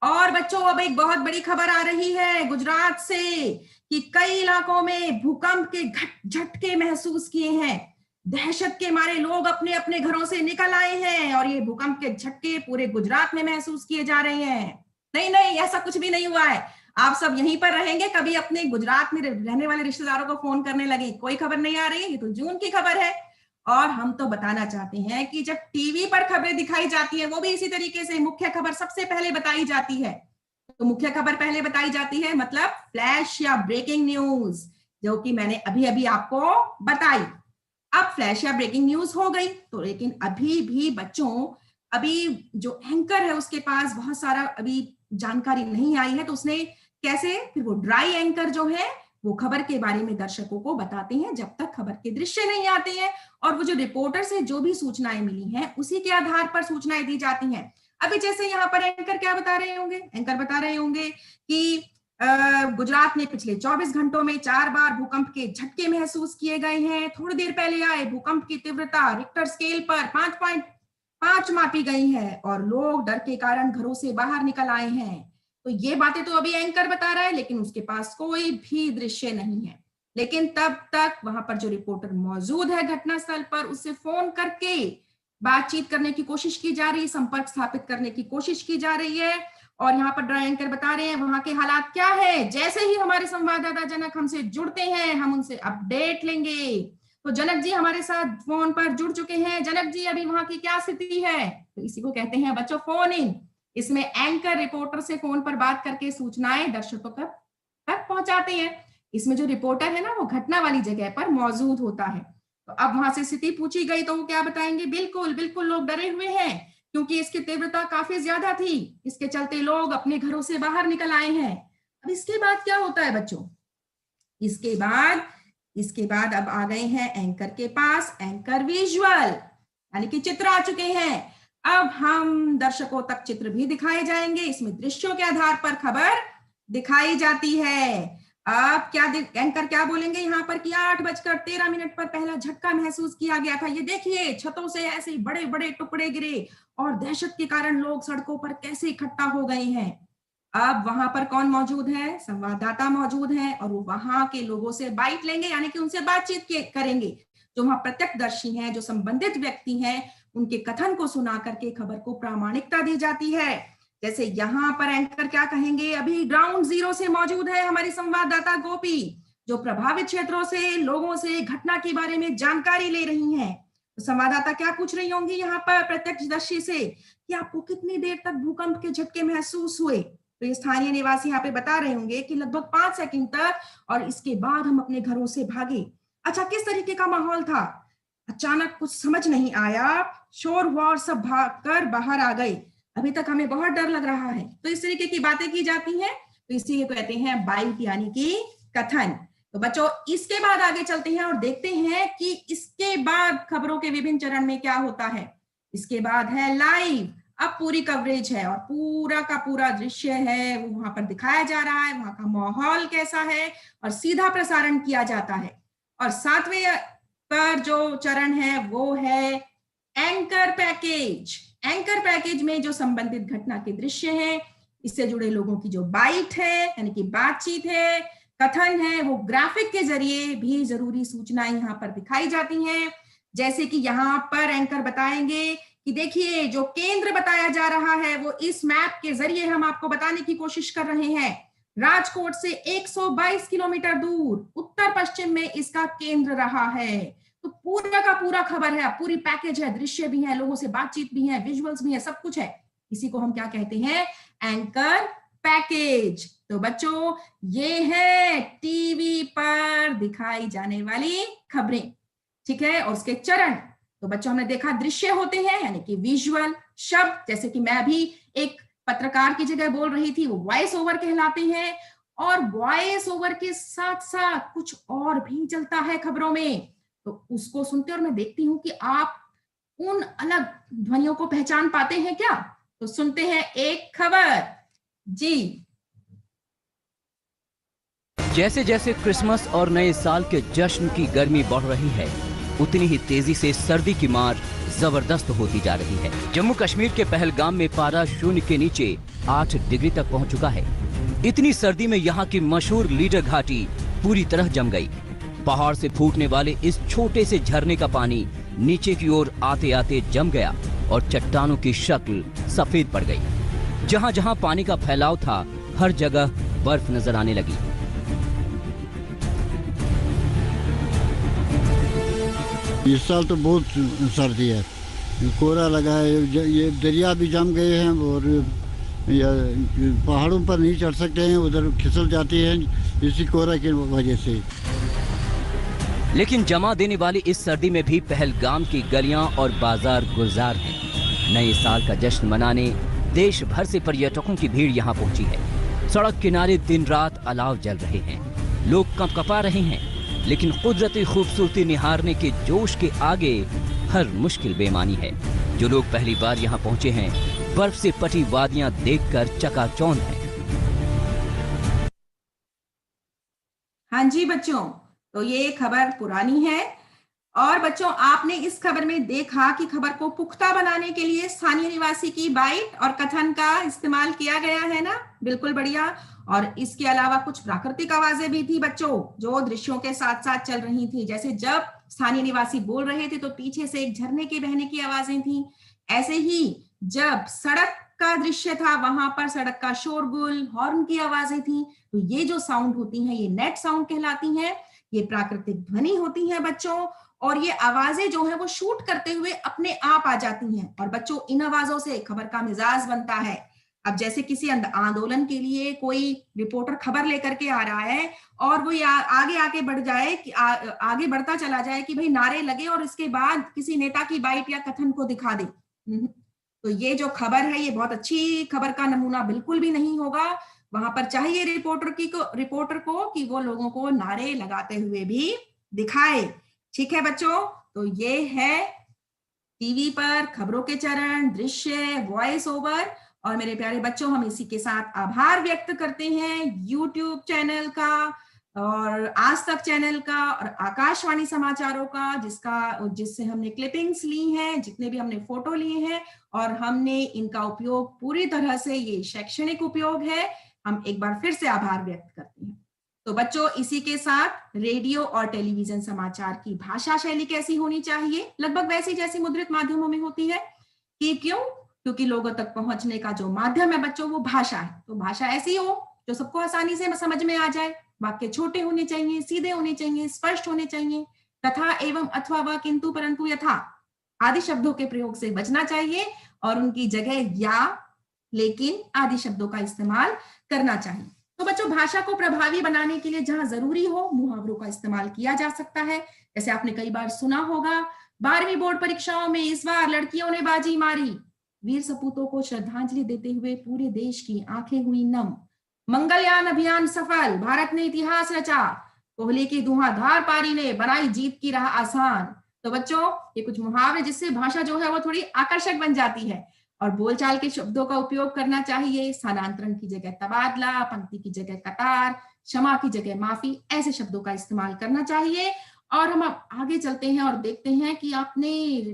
S2: और बच्चों, अब एक बहुत बड़ी खबर आ रही है गुजरात से कि कई इलाकों में भूकंप के झटके महसूस किए हैं। दहशत के मारे लोग अपने अपने घरों से निकल आए हैं और ये भूकंप के झटके पूरे गुजरात में महसूस किए जा रहे हैं। नहीं नहीं, ऐसा कुछ भी नहीं हुआ है। आप सब यहीं पर रहेंगे, कभी अपने गुजरात में रहने वाले रिश्तेदारों को फोन करने लगे, कोई खबर नहीं आ रही, ये तो जून की खबर है। और हम तो बताना चाहते हैं कि जब टीवी पर खबरें दिखाई जाती हैं, वो भी इसी तरीके से मुख्य खबर सबसे पहले बताई जाती है। तो मुख्य खबर पहले बताई जाती है, मतलब फ्लैश या ब्रेकिंग न्यूज, जो कि मैंने अभी अभी आपको बताई। अब फ्लैश या ब्रेकिंग न्यूज हो गई, तो लेकिन अभी भी बच्चों, अभी जो एंकर है उसके पास बहुत सारा अभी जानकारी नहीं आई है, तो उसने कैसे, फिर वो ड्राई एंकर जो है वो खबर के बारे में दर्शकों को बताते हैं जब तक खबर के दृश्य नहीं आते हैं, और वो जो रिपोर्टर से जो भी सूचनाएं मिली हैं उसी के आधार पर सूचनाएं दी जाती हैं। अभी जैसे यहाँ पर एंकर क्या बता रहे होंगे, एंकर बता रहे होंगे कि गुजरात में पिछले 24 घंटों में 4 बार भूकंप के झटके महसूस किए गए हैं। थोड़ी देर पहले आए भूकंप की तीव्रता रिक्टर स्केल पर 5.5 मापी गई है और लोग डर के कारण घरों से बाहर निकल आए हैं। तो ये बातें तो अभी एंकर बता रहा है, लेकिन उसके पास कोई भी दृश्य नहीं है। लेकिन तब तक वहां पर जो रिपोर्टर मौजूद है घटनास्थल पर, उससे फोन करके बातचीत करने की कोशिश की जा रही है, संपर्क स्थापित करने की कोशिश की जा रही है। और यहाँ पर ड्राई एंकर बता रहे हैं वहां के हालात क्या है। जैसे ही हमारे संवाददाता जनक हमसे जुड़ते हैं, हम उनसे अपडेट लेंगे। तो जनक जी हमारे साथ फोन पर जुड़ चुके हैं। जनक जी, अभी वहां की क्या स्थिति है? तो इसी को कहते हैं बच्चों फोन इन। इसमें एंकर रिपोर्टर से फोन पर बात करके सूचनाएं दर्शकों तक पहुंचाते हैं। इसमें जो रिपोर्टर है ना, वो घटना वाली जगह पर मौजूद होता है। तो अब वहां से स्थिति पूछी गई तो वो क्या बताएंगे? बिल्कुल बिल्कुल लोग डरे हुए हैं, क्योंकि इसकी तीव्रता काफी ज्यादा थी। इसके चलते लोग अपने घरों से बाहर निकल आए हैं। अब इसके बाद क्या होता है बच्चों? इसके बाद अब आ गए हैं एंकर के पास एंकर विजुअल, यानी कि चित्र आ चुके हैं। अब हम दर्शकों तक चित्र भी दिखाए जाएंगे। इसमें दृश्यों के आधार पर खबर दिखाई जाती है। अब एंकर क्या बोलेंगे यहाँ पर कि 8:13 पर पहला झटका महसूस किया गया था। ये देखिए, छतों से ऐसे बड़े बड़े टुकड़े गिरे और दहशत के कारण लोग सड़कों पर कैसे इकट्ठा हो गए हैं। अब वहां पर कौन मौजूद है? संवाददाता मौजूद है और वो वहां के लोगों से बाइट लेंगे, यानी कि उनसे बातचीत करेंगे। जो वहां प्रत्यक्षदर्शी हैं, जो संबंधित व्यक्ति हैं, उनके कथन को सुना करके खबर को प्रामाणिकता दी जाती है। जैसे यहाँ पर एंकर क्या कहेंगे? अभी ग्राउंड जीरो से मौजूद है हमारी संवाददाता गोपी, जो प्रभावित क्षेत्रों से लोगों से घटना के बारे में जानकारी ले रही हैं। तो संवाददाता क्या पूछ रही होंगी यहाँ पर प्रत्यक्षदर्शी से कि आपको कितनी देर तक भूकंप के झटके महसूस हुए? तो ये स्थानीय निवासी यहाँ पे बता रहे होंगे कि लगभग 5 सेकंड तक, और इसके बाद हम अपने घरों से भागे। अच्छा, किस तरीके का माहौल था? अचानक कुछ समझ नहीं आया, शोर हुआ और सब भागकर बाहर आ गए। अभी तक हमें बहुत डर लग रहा है। तो इस तरीके की बातें की जाती हैं। तो इसी को कहते हैं बाइट, यानी कि कथन। तो बच्चों, इसके बाद आगे चलते हैं और देखते हैं कि इसके बाद खबरों के विभिन्न चरण में क्या होता है। इसके बाद है लाइव। अब पूरी कवरेज है और पूरा का पूरा दृश्य है वो वहां पर दिखाया जा रहा है, वहां का माहौल कैसा है, और सीधा प्रसारण किया जाता है। और 7वें पर जो चरण है वो है एंकर पैकेज। एंकर पैकेज में जो संबंधित घटना के दृश्य हैं, इससे जुड़े लोगों की जो बाइट है, यानी कि बातचीत है, कथन है वो ग्राफिक के जरिए भी जरूरी सूचनाएं यहाँ पर दिखाई जाती हैं। जैसे कि यहाँ पर एंकर बताएंगे कि देखिए जो केंद्र बताया जा रहा है वो इस मैप के जरिए हम आपको बताने की कोशिश कर रहे हैं। राजकोट से 122 किलोमीटर दूर उत्तर पश्चिम में इसका केंद्र रहा है। तो पूरा का पूरा खबर है, पूरी पैकेज है, दृश्य भी है, लोगों से बातचीत भी है, विजुअल्स भी है, सब कुछ है। इसी को हम क्या कहते हैं? Anchor package. तो बच्चों ये है टीवी पर दिखाई जाने वाली खबरें, ठीक है, और उसके चरण। तो बच्चों हमने देखा दृश्य होते हैं यानी कि विजुअल। शब्द जैसे कि मैं अभी एक पत्रकार की जगह बोल रही थी वो वॉइस ओवर कहलाते हैं। और वॉइस ओवर के साथ साथ कुछ और भी चलता है खबरों में, तो उसको सुनते और मैं देखती हूँ कि आप उन अलग ध्वनियों को पहचान पाते हैं क्या? तो सुनते हैं एक खबर जी।
S5: जैसे जैसे क्रिसमस और नए साल के जश्न की गर्मी बढ़ रही है उतनी ही तेजी से सर्दी की मार जबरदस्त होती जा रही है। जम्मू कश्मीर के पहलगाम में पारा शून्य के नीचे 8 डिग्री तक पहुंच चुका है। इतनी सर्दी में यहाँ की मशहूर लीडर घाटी पूरी तरह जम गई। पहाड़ से फूटने वाले इस छोटे से झरने का पानी नीचे की ओर आते आते जम गया और चट्टानों की शक्ल सफेद पड़ गई। जहाँ जहाँ पानी का फैलाव था हर जगह बर्फ नजर आने लगी।
S6: इस साल तो बहुत सर्दी है, कोहरा लगा है, ये दरिया भी जम गए हैं और पहाड़ों पर नहीं चढ़ सकते हैं, उधर फिसल जाती हैं इसी कोहरा की वजह से।
S5: लेकिन जमा देने वाली इस सर्दी में भी पहलगाम की गलियां और बाजार गुलजार हैं। नए साल का जश्न मनाने देश भर से पर्यटकों की भीड़ यहां पहुंची है। सड़क किनारे दिन रात अलाव जल रहे हैं, लोग कंपकपा रहे हैं, लेकिन कुदरती खूबसूरती निहारने के जोश के आगे हर मुश्किल बेमानी है। जो लोग पहली बार यहाँ पहुंचे हैं बर्फ से पटी वादियां देखकर चकाचौंध हैं।
S2: हाँ जी बच्चों, तो ये खबर पुरानी है और बच्चों आपने इस खबर में देखा कि खबर को पुख्ता बनाने के लिए स्थानीय निवासी की बाइट और कथन का इस्तेमाल किया गया है ना, बिल्कुल बढ़िया। और इसके अलावा कुछ प्राकृतिक आवाजें भी थी बच्चों जो दृश्यों के साथ साथ चल रही थी। जैसे जब स्थानीय निवासी बोल रहे थे तो पीछे से एक झरने के बहने की आवाजें थी। ऐसे ही जब सड़क का दृश्य था वहां पर सड़क का शोरगुल, हॉर्न की आवाजें थी। तो ये जो साउंड होती हैं ये नेट साउंड कहलाती हैं, ये प्राकृतिक ध्वनि होती है बच्चों। और ये आवाजें जो है वो शूट करते हुए अपने आप आ जाती हैं और बच्चों इन आवाजों से खबर का मिजाज बनता है। अब जैसे किसी आंदोलन के लिए कोई रिपोर्टर खबर लेकर के आ रहा है और वो आगे आगे बढ़ जाए कि आगे बढ़ता चला जाए कि भाई नारे लगे और इसके बाद किसी नेता की बाइट या कथन को दिखा दे, तो ये जो खबर है ये बहुत अच्छी खबर का नमूना बिल्कुल भी नहीं होगा। वहां पर चाहिए रिपोर्टर को कि वो लोगों को नारे लगाते हुए भी दिखाए। ठीक है बच्चों, तो ये है टीवी पर खबरों के चरण, दृश्य, वॉइस ओवर। और मेरे प्यारे बच्चों हम इसी के साथ आभार व्यक्त करते हैं यूट्यूब चैनल का और आज तक चैनल का और आकाशवाणी समाचारों का जिससे हमने क्लिपिंग्स ली हैं, जितने भी हमने फोटो लिए हैं और हमने इनका उपयोग पूरी तरह से, ये शैक्षणिक उपयोग है, हम एक बार फिर से आभार व्यक्त करते हैं। तो बच्चों इसी के साथ रेडियो और टेलीविजन समाचार की भाषा शैली कैसी होनी चाहिए? लगभग वैसी जैसी मुद्रित माध्यमों में होती है। कि क्यों? क्योंकि लोगों तक पहुंचने का जो माध्यम है बच्चों वो भाषा है। तो भाषा ऐसी हो जो सबको आसानी से समझ में आ जाए। वाक्य छोटे होने चाहिए, सीधे होने चाहिए, स्पष्ट होने चाहिए। तथा, एवं, अथवा, व, किंतु, परंतु, यथा आदि शब्दों के प्रयोग से बचना चाहिए और उनकी जगह या, लेकिन आदि शब्दों का इस्तेमाल करना चाहिए। तो बच्चों भाषा को प्रभावी बनाने के लिए जहां जरूरी हो मुहावरों का इस्तेमाल किया जा सकता है। जैसे आपने कई बार सुना होगा 12वीं बोर्ड परीक्षाओं में इस बार लड़कियों ने बाजी मारी, वीर सपूतों को श्रद्धांजलि देते हुए पूरे देश की आंखें हुई नम, मंगलयान अभियान सफल, भारत ने इतिहास रचा, कोहली की धुआंधार पारी ने बनाई जीत की राह आसान। तो बच्चों ये कुछ मुहावरे जिससे भाषा जो है वो थोड़ी आकर्षक बन जाती है। और बोलचाल के शब्दों का उपयोग करना चाहिए। स्थानांतरण की जगह तबादला, पंक्ति की जगह कतार, क्षमा की जगह माफी, ऐसे शब्दों का इस्तेमाल करना चाहिए। और हम आगे चलते हैं और देखते हैं कि आपने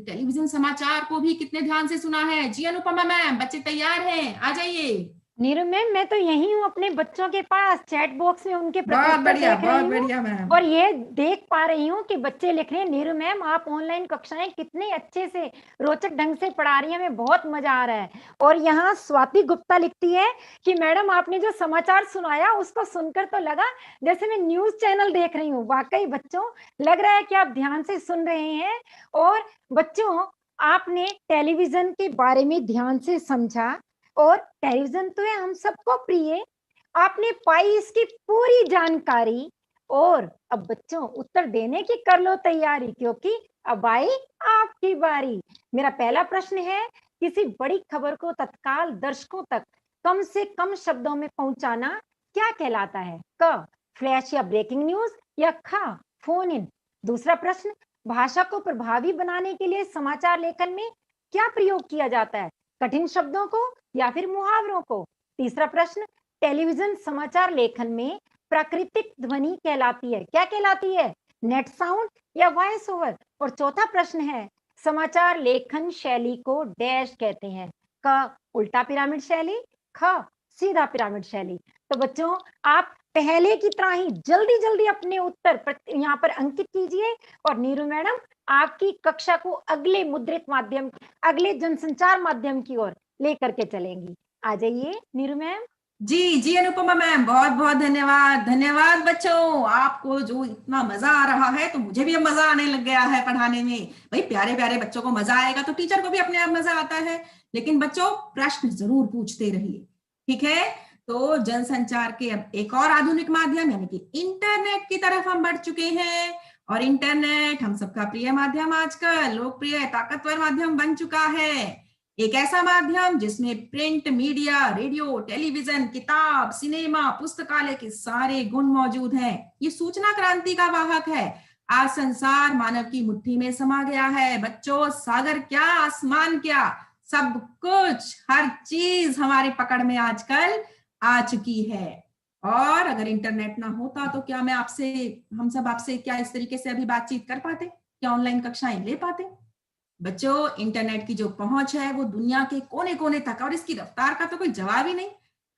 S2: टेलीविजन समाचार को भी कितने ध्यान से सुना है। जी अनुपमा मैम, बच्चे तैयार हैं? आ जाइए।
S3: नीरू मैम, मैं तो यही हूँ अपने बच्चों के पास, चैट बॉक्स में उनके
S2: बहुत
S3: प्रत्युत्तर
S2: बढ़िया,
S3: देख रही
S2: बहुत
S3: हूँ
S2: बढ़िया मैम।
S3: और ये देख पा रही हूँ कि बच्चे लिख रहे हैं, नीरू मैम आप ऑनलाइन कक्षाएं कितने अच्छे से रोचक ढंग से पढ़ा रही हैं, हमें बहुत मजा आ रहा है। और यहाँ स्वाति गुप्ता लिखती है कि मैडम आपने जो समाचार सुनाया उसको सुनकर तो लगा जैसे मैं न्यूज चैनल देख रही हूँ। वाकई बच्चों, लग रहा है कि आप ध्यान से सुन रहे हैं। और बच्चों, आपने टेलीविजन के बारे में ध्यान से समझा और टेलीविजन तो है हम सबको प्रिय, आपने पाई इसकी पूरी जानकारी। और अब बच्चों उत्तर देने की कर लो तैयारी, क्योंकि अब आई आपकी बारी। मेरा पहला प्रश्न है, किसी बड़ी खबर को तत्काल दर्शकों तक कम से कम शब्दों में पहुंचाना क्या कहलाता है? क, फ्लैश या ब्रेकिंग न्यूज, या ख, फोन इन। दूसरा प्रश्न, भाषा को प्रभावी बनाने के लिए समाचार लेखन में क्या प्रयोग किया जाता है? कठिन शब्दों को या फिर मुहावरों को? तीसरा प्रश्न, टेलीविजन समाचार लेखन में प्राकृतिक ध्वनि कहलाती है, क्या कहलाती है? नेट साउंड या वॉइस ओवर? और चौथा प्रश्न है, समाचार लेखन शैली को डैश कहते हैं? क, उल्टा पिरामिड शैली, ख, सीधा पिरामिड शैली। तो बच्चों, आप पहले की तरह ही जल्दी जल्दी अपने उत्तर यहाँ पर अंकित कीजिए और नीरू मैडम आपकी कक्षा को अगले मुद्रित माध्यम, अगले जनसंचार माध्यम की ओर लेकर के चलेंगी। आ जाइए नीरू मैम।
S2: जी जी अनुपमा मैम, बहुत बहुत धन्यवाद। धन्यवाद बच्चों, आपको जो इतना मजा आ रहा है तो मुझे भी अब मजा आने लग गया है पढ़ाने में। भाई प्यारे प्यारे बच्चों को मजा आएगा तो टीचर को भी अपने आप मजा आता है। लेकिन बच्चों प्रश्न जरूर पूछते रहिए, ठीक है? तो जनसंचार के अब एक और आधुनिक माध्यम यानी कि इंटरनेट की तरफ हम बढ़ चुके हैं। और इंटरनेट हम सबका प्रिय माध्यम, आजकल लोकप्रिय ताकतवर माध्यम बन चुका है। एक ऐसा माध्यम जिसमें प्रिंट मीडिया, रेडियो, टेलीविजन, किताब, सिनेमा, पुस्तकालय के सारे गुण मौजूद हैं। ये सूचना क्रांति का वाहक है। आज संसार मानव की मुट्ठी में समा गया है बच्चों। सागर क्या, आसमान क्या, सब कुछ, हर चीज हमारी पकड़ में आजकल आ चुकी है। और अगर इंटरनेट ना होता तो क्या हम सब आपसे क्या इस तरीके से अभी बातचीत कर पाते? क्या ऑनलाइन कक्षाएं ले पाते? बच्चों, इंटरनेट की जो पहुंच है वो दुनिया के कोने कोने तक, और इसकी रफ्तार का तो कोई जवाब ही नहीं।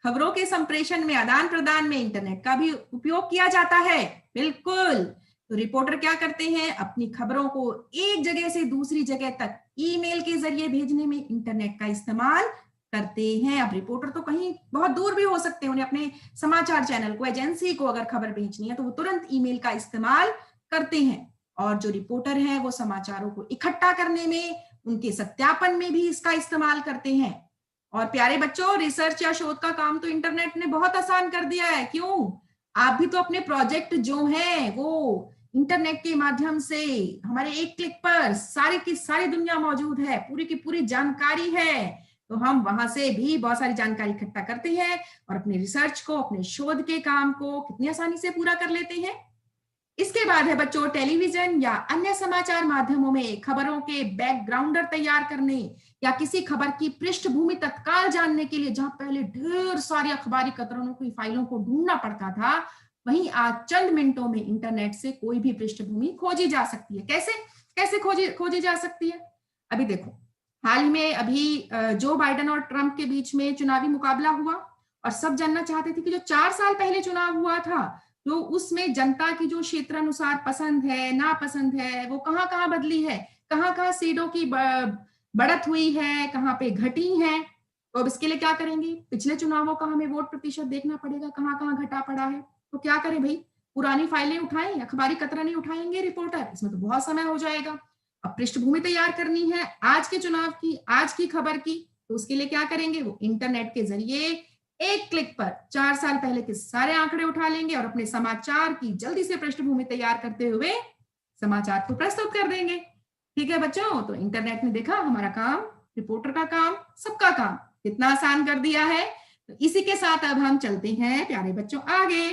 S2: खबरों के संप्रेषण में, आदान प्रदान में इंटरनेट का भी उपयोग किया जाता है। बिल्कुल। तो रिपोर्टर क्या करते हैं? अपनी खबरों को एक जगह से दूसरी जगह तक ईमेल के जरिए भेजने में इंटरनेट का इस्तेमाल करते हैं। अब रिपोर्टर तो कहीं बहुत दूर भी हो सकते हैं, उन्हें अपने समाचार चैनल को, एजेंसी को अगर खबर भेजनी है तो वो तुरंत ईमेल का इस्तेमाल करते हैं। और जो रिपोर्टर हैं वो समाचारों को इकट्ठा करने में, उनके सत्यापन में भी इसका इस्तेमाल करते हैं। और प्यारे बच्चों, रिसर्च या शोध का काम तो इंटरनेट ने बहुत आसान कर दिया है। क्यों? आप भी तो अपने प्रोजेक्ट जो हैं वो इंटरनेट के माध्यम से हमारे एक क्लिक पर सारी की सारी दुनिया मौजूद है, पूरी की पूरी जानकारी है। तो हम वहां से भी बहुत सारी जानकारी इकट्ठा करते हैं और अपने रिसर्च को, अपने शोध के काम को कितनी आसानी से पूरा कर लेते हैं। इसके बाद है बच्चों, टेलीविजन या अन्य समाचार माध्यमों में खबरों के बैकग्राउंडर तैयार करने या किसी खबर की पृष्ठभूमि तत्काल जानने के लिए, जहां पहले ढेर सारी अखबारी कतरनों की फाइलों को ढूंढना पड़ता था, वहीं आज चंद मिनटों में इंटरनेट से कोई भी पृष्ठभूमि खोजी जा सकती है। कैसे कैसे खोजी जा सकती है? अभी देखो, हाल ही में अभी जो बाइडेन और ट्रंप के बीच में चुनावी मुकाबला हुआ और सब जानना चाहते थे कि जो 4 साल पहले चुनाव हुआ था, तो उसमें जनता की जो क्षेत्रानुसार पसंद है, नापसंद है, वो कहाँ कहाँ बदली है, कहाँ कहाँ सीटों की बढ़त हुई है, कहाँ पे घटी है। तो अब इसके लिए क्या करेंगे? पिछले चुनावों का हमें वोट प्रतिशत देखना पड़ेगा, कहाँ कहाँ घटा पड़ा है। तो क्या करें भाई? पुरानी फाइलें उठाएं, अखबारी कतरनी उठाएंगे रिपोर्टर? इसमें तो बहुत समय हो जाएगा। अब पृष्ठभूमि तैयार करनी है आज के चुनाव की, आज की खबर की, तो उसके लिए क्या करेंगे? वो इंटरनेट के जरिए एक क्लिक पर 4 साल पहले के सारे आंकड़े उठा लेंगे और अपने समाचार की जल्दी से पृष्ठभूमि तैयार करते हुए समाचार को प्रस्तुत कर देंगे। ठीक है बच्चों, तो इंटरनेट ने देखा हमारा काम, रिपोर्टर का काम, सबका काम कितना आसान कर दिया है। तो इसी के साथ अब हम चलते हैं प्यारे बच्चों आगे।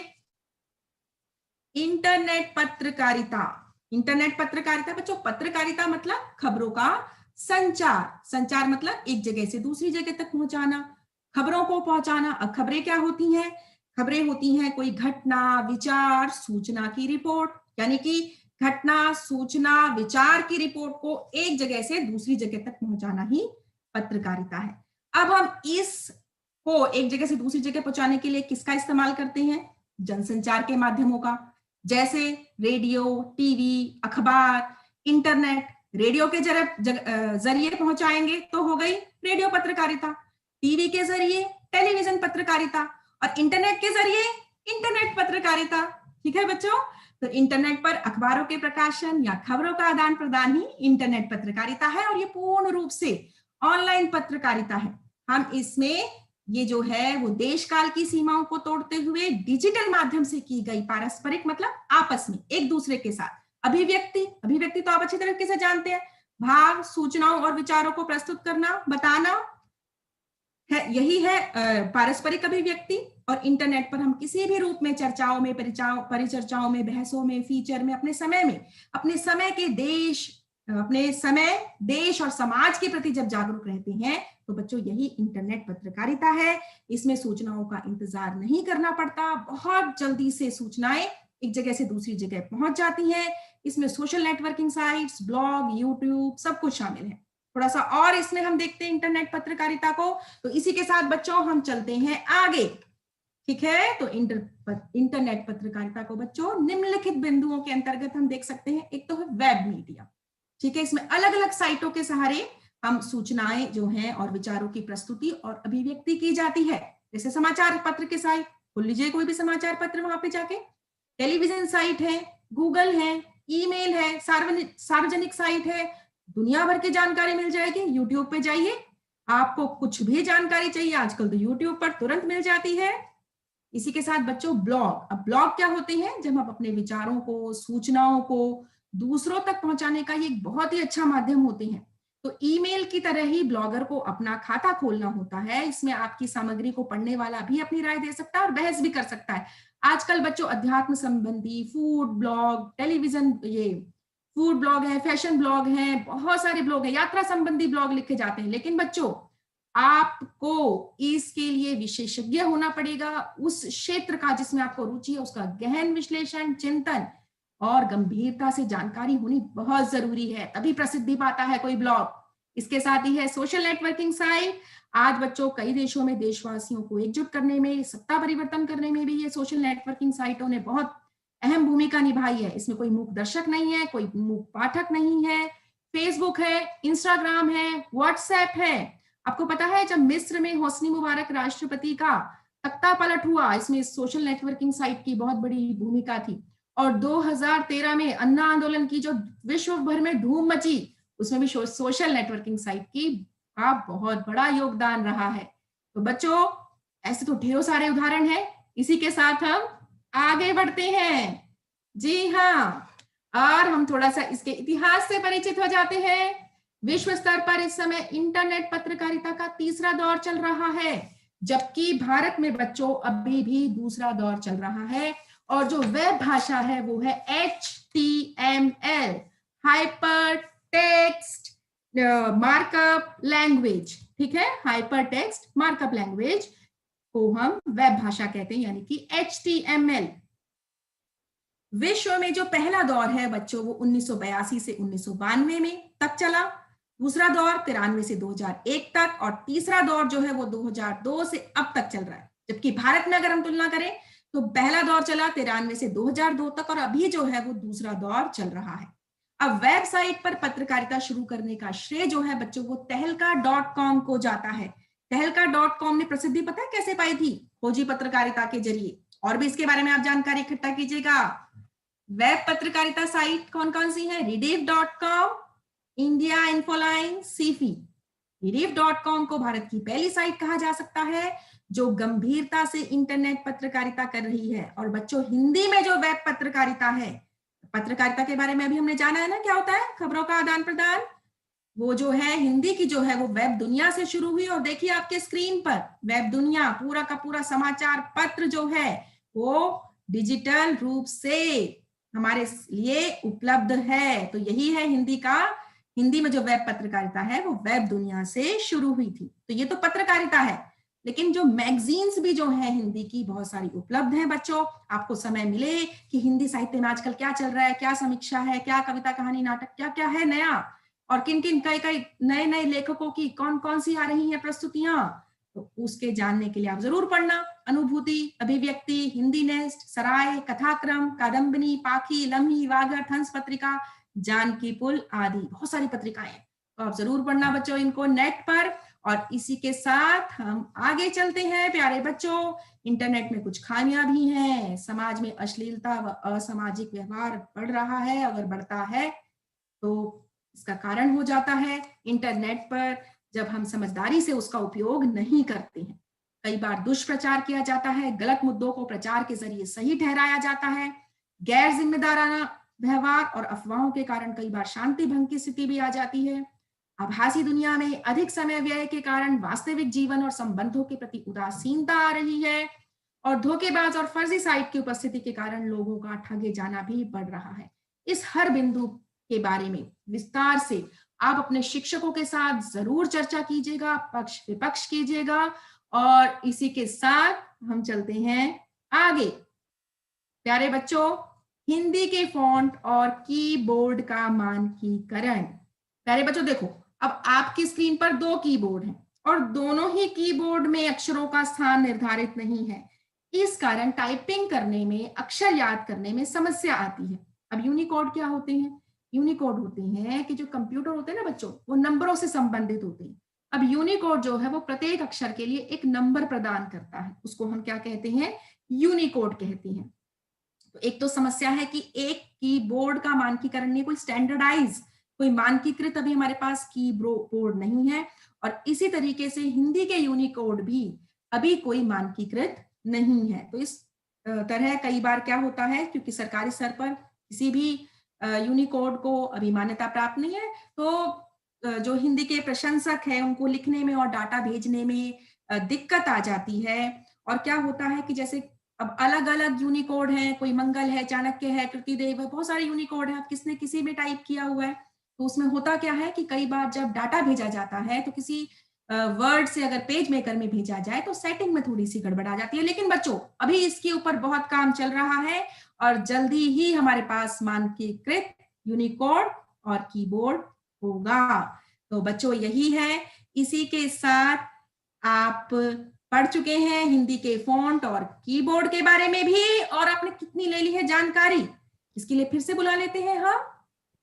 S2: इंटरनेट पत्रकारिता। इंटरनेट पत्रकारिता बच्चों, पत्रकारिता मतलब खबरों का संचार। संचार मतलब एक जगह से दूसरी जगह तक पहुंचाना, खबरों को पहुंचाना। अब खबरें क्या होती हैं? खबरें होती हैं कोई घटना, विचार, सूचना की रिपोर्ट, यानी कि घटना, सूचना, विचार की रिपोर्ट को एक जगह से दूसरी जगह तक पहुंचाना ही पत्रकारिता है। अब हम इस को एक जगह से दूसरी जगह पहुंचाने के लिए किसका इस्तेमाल करते हैं? जनसंचार के माध्यमों का, जैसे रेडियो, टीवी, अखबार, इंटरनेट। रेडियो के जरिए पहुंचाएंगे तो हो गई रेडियो पत्रकारिता, टीवी के जरिए टेलीविजन पत्रकारिता, और इंटरनेट के जरिए इंटरनेट पत्रकारिता। ठीक है बच्चों, तो इंटरनेट पर अखबारों के प्रकाशन या खबरों का आदान प्रदान ही इंटरनेट पत्रकारिता है, और ये पूर्ण रूप से ऑनलाइन पत्रकारिता है। हम इसमें ये जो है वो देश काल की सीमाओं को तोड़ते हुए डिजिटल माध्यम से की गई पारस्परिक, मतलब आपस में एक दूसरे के साथ अभिव्यक्ति तो आप अच्छी तरीके से जानते हैं, भाव, सूचनाओं और विचारों को प्रस्तुत करना, बताना है, यही है पारस्परिक अभिव्यक्ति। और इंटरनेट पर हम किसी भी रूप में चर्चाओं में, परिचर्चाओं में, बहसों में, फीचर में, अपने समय देश और समाज के प्रति जब जागरूक रहते हैं तो बच्चों यही इंटरनेट पत्रकारिता है। इसमें सूचनाओं का इंतजार नहीं करना पड़ता, बहुत जल्दी से सूचनाएं एक जगह से दूसरी जगह पहुंच जाती हैं। इसमें social networking sites, blog, YouTube सब कुछ शामिल है। थोड़ा सा और इसमें हम देखते हैं इंटरनेट पत्रकारिता को, तो इसी के साथ बच्चों हम चलते हैं आगे। ठीक है, तो इंटरनेट पत्रकारिता को बच्चों निम्नलिखित बिंदुओं के अंतर्गत हम देख सकते हैं। एक तो है वेब मीडिया। ठीक है, इसमें अलग अलग साइटों के सहारे हम सूचनाएं जो हैं और विचारों की प्रस्तुति और अभिव्यक्ति की जाती है। जैसे समाचार पत्र के साइट खोल लीजिए, कोई भी समाचार पत्र वहां पे जाके, टेलीविजन साइट है, गूगल है, ईमेल है, सार्वजनिक साइट है, दुनिया भर की जानकारी मिल जाएगी। यूट्यूब पे जाइए, आपको कुछ भी जानकारी चाहिए आजकल तो यूट्यूब पर तुरंत मिल जाती है। इसी के साथ बच्चों ब्लॉग। अब ब्लॉग क्या होते हैं? जब हम अपने विचारों को, सूचनाओं को दूसरों तक पहुंचाने का ये एक बहुत ही अच्छा माध्यम होते हैं। तो ईमेल की तरह ही ब्लॉगर को अपना खाता खोलना होता है। इसमें आपकी सामग्री को पढ़ने वाला भी अपनी राय दे सकता है और बहस भी कर सकता है। आजकल बच्चों अध्यात्म संबंधी फूड ब्लॉग, टेलीविजन, ये फूड ब्लॉग है, फैशन ब्लॉग है, बहुत सारे ब्लॉग है, यात्रा संबंधी ब्लॉग लिखे जाते हैं। लेकिन बच्चों आपको इसके लिए विशेषज्ञ होना पड़ेगा, उस क्षेत्र का जिसमें आपको रुचि है उसका गहन विश्लेषण, चिंतन और गंभीरता से जानकारी होनी बहुत जरूरी है, तभी प्रसिद्धि पाता है कोई ब्लॉग। इसके साथ ही है सोशल नेटवर्किंग साइट। आज बच्चों कई देशों में देशवासियों को एकजुट करने में, सत्ता परिवर्तन करने में भी ये सोशल नेटवर्किंग साइटों ने बहुत अहम भूमिका निभाई है। इसमें कोई मूक दर्शक नहीं है, कोई मूक पाठक नहीं है। फेसबुक है, इंस्टाग्राम है, व्हाट्सएप है। आपको पता है जब मिस्र में होस्नी मुबारक राष्ट्रपति का तख्ता पलट हुआ, इसमें सोशल नेटवर्किंग साइट की बहुत बड़ी भूमिका थी। और 2013 में अन्ना आंदोलन की जो विश्व भर में धूम मची, उसमें भी सोशल नेटवर्किंग साइट की का बहुत बड़ा योगदान रहा है। तो बच्चों ऐसे तो ढेरों सारे उदाहरण हैं। इसी के साथ हम आगे बढ़ते हैं। जी हाँ, और हम थोड़ा सा इसके इतिहास से परिचित हो जाते हैं। विश्व स्तर पर इस समय इंटरनेट पत्रकारिता का तीसरा दौर चल रहा है, जबकि भारत में बच्चों अभी भी दूसरा दौर चल रहा है। और जो वेब भाषा है वो है HTML, hyper text markup language. ठीक है, हाइपर टेक्स्ट मार्कअप लैंग्वेज को हम वेब भाषा कहते हैं, यानी कि HTML। विश्व में जो पहला दौर है बच्चों वो 1982 से 1992 में तक चला, दूसरा दौर 93 से 2001 तक, और तीसरा दौर जो है वो 2002 से अब तक चल रहा है। जबकि भारत में अगर हम तुलना करें तो पहला दौर चला 93 से 2002 तक, और अभी जो है वो दूसरा दौर चल रहा है। अब वेबसाइट पर पत्रकारिता शुरू करने का श्रेय जो है बच्चों वो तहलका.com को जाता है। तहलका.com ने प्रसिद्धि पता है कैसे पाई थी? खोजी पत्रकारिता के जरिए। और भी इसके बारे में आप जानकारी इकट्ठा कीजिएगा। वेब पत्रकारिता साइट कौन कौन सी है? Rediff.com, India Infoline, सीफी। Rediff.com को भारत की पहली साइट कहा जा सकता है जो गंभीरता से इंटरनेट पत्रकारिता कर रही है। और बच्चों हिंदी में जो वेब पत्रकारिता है, पत्रकारिता के बारे में अभी हमने जाना है ना क्या होता है, खबरों का आदान प्रदान, वो जो है हिंदी की जो है वो वेब दुनिया से शुरू हुई। और देखिए आपके स्क्रीन पर वेब दुनिया पूरा का पूरा समाचार पत्र जो है वो डिजिटल रूप से हमारे लिए उपलब्ध है। तो यही है हिंदी में जो वेब पत्रकारिता है वो वेब दुनिया से शुरू हुई थी। तो ये तो पत्रकारिता है, लेकिन जो मैगजीन्स भी जो है हिंदी की बहुत सारी उपलब्ध हैं बच्चों। आपको समय मिले कि हिंदी साहित्य में आजकल क्या चल रहा है, क्या समीक्षा है, क्या कविता, कहानी, नाटक, क्या क्या है नया, और किन किन कई नए नए लेखकों की कौन कौन सी आ रही हैं प्रस्तुतियां, तो उसके जानने के लिए आप जरूर पढ़ना। अनुभूति, अभिव्यक्ति, हिंदी नेस्ट, सराय, कथाक्रम, कादम्बिनी, पाखी, लम्ही, वागर्थ, हंस पत्रिका, जानकी पुल आदि बहुत सारी पत्रिकाएं हैं, तो आप जरूर पढ़ना बच्चों इनको नेट पर। और इसी के साथ हम आगे चलते हैं प्यारे बच्चों। इंटरनेट में कुछ खामियां भी हैं। समाज में अश्लीलता व असामाजिक व्यवहार बढ़ रहा है। अगर बढ़ता है तो इसका कारण हो जाता है इंटरनेट पर जब हम समझदारी से उसका उपयोग नहीं करते हैं। कई बार दुष्प्रचार किया जाता है, गलत मुद्दों को प्रचार के जरिए सही ठहराया जाता है। गैर जिम्मेदाराना व्यवहार और अफवाहों के कारण कई बार शांति भंग की स्थिति भी आ जाती है। आभासी दुनिया में अधिक समय व्यय के कारण वास्तविक जीवन और संबंधों के प्रति उदासीनता आ रही है। और धोखेबाज और फर्जी साइट की उपस्थिति के कारण लोगों का ठगे जाना भी बढ़ रहा है। इस हर बिंदु के बारे में विस्तार से आप अपने शिक्षकों के साथ जरूर चर्चा कीजिएगा, पक्ष विपक्ष कीजिएगा। और इसी के साथ हम चलते हैं आगे। प्यारे बच्चों, हिंदी के फॉन्ट और कीबोर्ड का मानकीकरण। प्यारे बच्चों देखो, अब आपकी स्क्रीन पर 2 कीबोर्ड हैं और दोनों ही कीबोर्ड में अक्षरों का स्थान निर्धारित नहीं है। इस कारण टाइपिंग करने में, अक्षर याद करने में समस्या आती है। अब यूनिकोड क्या होते हैं? यूनिकोड होते हैं कि जो कंप्यूटर होते हैं ना बच्चों, वो नंबरों से संबंधित होते हैं। अब यूनिकोड जो है वो प्रत्येक अक्षर के लिए एक नंबर प्रदान करता है, उसको हम क्या कहते हैं? यूनिकोड कहते हैं। तो एक तो समस्या है कि एक कीबोर्ड का मानकीकरण नहीं, कोई स्टैंडर्डाइज, कोई मानकीकृत अभी हमारे पास कीबोर्ड नहीं है। और इसी तरीके से हिंदी के यूनिकोड भी अभी कोई मानकीकृत नहीं है। तो इस तरह कई बार क्या होता है, क्योंकि सरकारी स्तर पर किसी भी यूनिकोड को अभी मान्यता प्राप्त नहीं है, तो जो हिंदी के प्रशंसक है उनको लिखने में और डाटा भेजने में दिक्कत आ जाती है। और क्या होता है कि जैसे अब अलग अलग यूनिकोड हैं, कोई मंगल है, चाणक्य है, कृतिदेव है, बहुत सारे यूनिकोड है, किसने किसी में टाइप किया हुआ है। तो उसमें होता क्या है कि कई बार जब डाटा भेजा जाता है तो किसी वर्ड से अगर पेज मेकर में भेजा जाए तो सेटिंग में थोड़ी सी गड़बड़ आ जाती है। लेकिन बच्चों अभी इसके ऊपर बहुत काम चल रहा है और जल्दी ही हमारे पास मानकीकृत यूनिकोड और कीबोर्ड होगा। तो बच्चों यही है। इसी के साथ आप पढ़ चुके हैं हिंदी के फॉन्ट और कीबोर्ड के बारे में भी, और आपने कितनी ले ली है जानकारी, इसके लिए फिर से बुला लेते हैं हम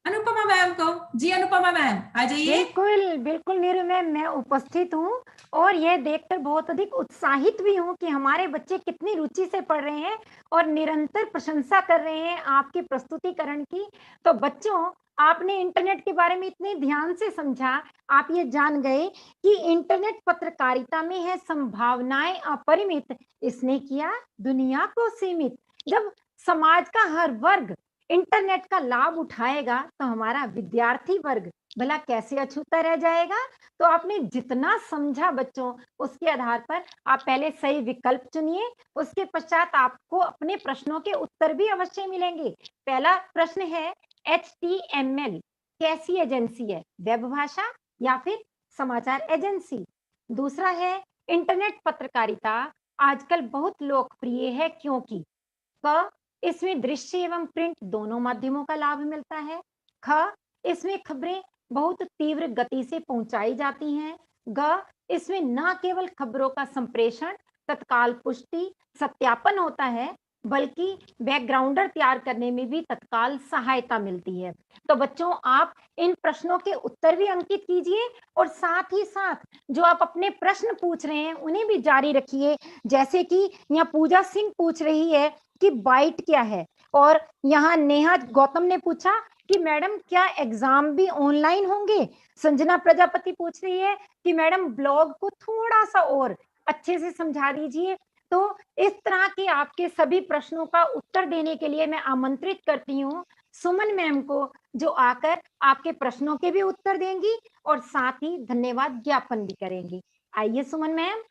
S2: अनुपमा मैम को। जी अनुपमा मैम आ जाइए।
S3: बिल्कुल बिल्कुल नीरू मैम, मैं उपस्थित हूँ और यह देखकर बहुत अधिक उत्साहित भी हूँ कि हमारे बच्चे कितनी रुचि से पढ़ रहे हैं और निरंतर प्रशंसा कर रहे हैं आपके प्रस्तुतिकरण की। तो बच्चों, आपने इंटरनेट के बारे में इतने ध्यान से समझा, आप ये जान गए कि इंटरनेट पत्रकारिता में है संभावनाएं अपरिमित, इसने किया दुनिया को सीमित। जब समाज का हर वर्ग इंटरनेट का लाभ उठाएगा तो हमारा विद्यार्थी वर्ग भला कैसे अछूता रह जाएगा। तो आपने जितना समझा बच्चों, उसके आधार पर आप पहले सही विकल्प चुनिए, उसके पश्चात आपको अपने प्रश्नों के उत्तर भी अवश्य मिलेंगे। पहला प्रश्न है, HTML कैसी एजेंसी है, वेब भाषा या फिर समाचार एजेंसी। दूसरा है, इंटरनेट पत्रकारिता आजकल बहुत लोकप्रिय है क्योंकि क, इसमें दृश्य एवं प्रिंट दोनों माध्यमों का लाभ मिलता है। ख, इसमें खबरें बहुत तीव्र गति से पहुंचाई जाती हैं। ग, इसमें न केवल खबरों का संप्रेषण, तत्काल पुष्टि, सत्यापन होता है, बल्कि बैकग्राउंडर तैयार करने में भी तत्काल सहायता मिलती है। तो बच्चों, आप इन प्रश्नों के उत्तर भी अंकित कीजिए और साथ ही साथ जो आप अपने प्रश्न पूछ रहे हैं उन्हें भी जारी रखिए। जैसे कि यहाँ पूजा सिंह पूछ रही है कि बाइट क्या है, और यहाँ नेहा गौतम ने पूछा कि मैडम क्या एग्जाम भी ऑनलाइन होंगे। संजना प्रजापति पूछ रही है कि मैडम ब्लॉग को थोड़ा सा और अच्छे से समझा दीजिए। तो इस तरह के आपके सभी प्रश्नों का उत्तर देने के लिए मैं आमंत्रित करती हूँ सुमन मैम को, जो आकर आपके प्रश्नों के भी उत्तर देंगी और साथ ही धन्यवाद ज्ञापन भी करेंगी। आइए सुमन मैम।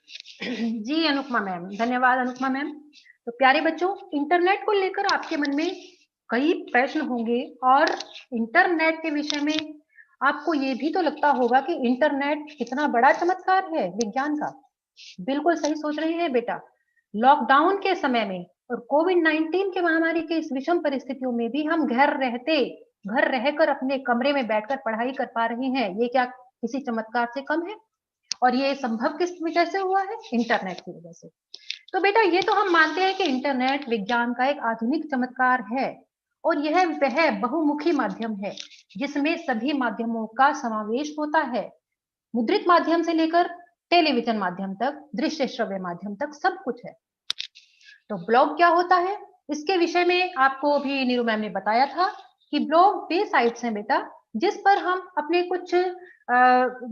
S1: जी अनुपमा मैम, धन्यवाद अनुपमा मैम। तो प्यारे बच्चों, इंटरनेट को लेकर आपके मन में कई प्रश्न होंगे और इंटरनेट के विषय में आपको ये भी तो लगता होगा कि इंटरनेट कितना बड़ा चमत्कार है विज्ञान का। बिल्कुल सही सोच रही है बेटा। लॉकडाउन के समय में और कोविड-19 के महामारी के इस विषम परिस्थितियों में भी हम घर रहकर अपने कमरे में बैठकर पढ़ाई कर पा रहे हैं। ये क्या किसी चमत्कार से कम है? और ये संभव किस वजह से हुआ है? इंटरनेट की वजह से। तो बेटा ये तो हम मानते हैं कि इंटरनेट विज्ञान का एक आधुनिक चमत्कार है और यह वह बहुमुखी माध्यम है जिसमें सभी माध्यमों का समावेश होता है। मुद्रित माध्यम से लेकर टेलीविजन माध्यम तक, दृश्य श्रव्य माध्यम तक सब कुछ है। तो ब्लॉग क्या होता है? इसके विषय में आपको भी नीरू मैम ने बताया था कि ब्लॉग वे साइट्स हैं बेटा जिस पर हम अपने कुछ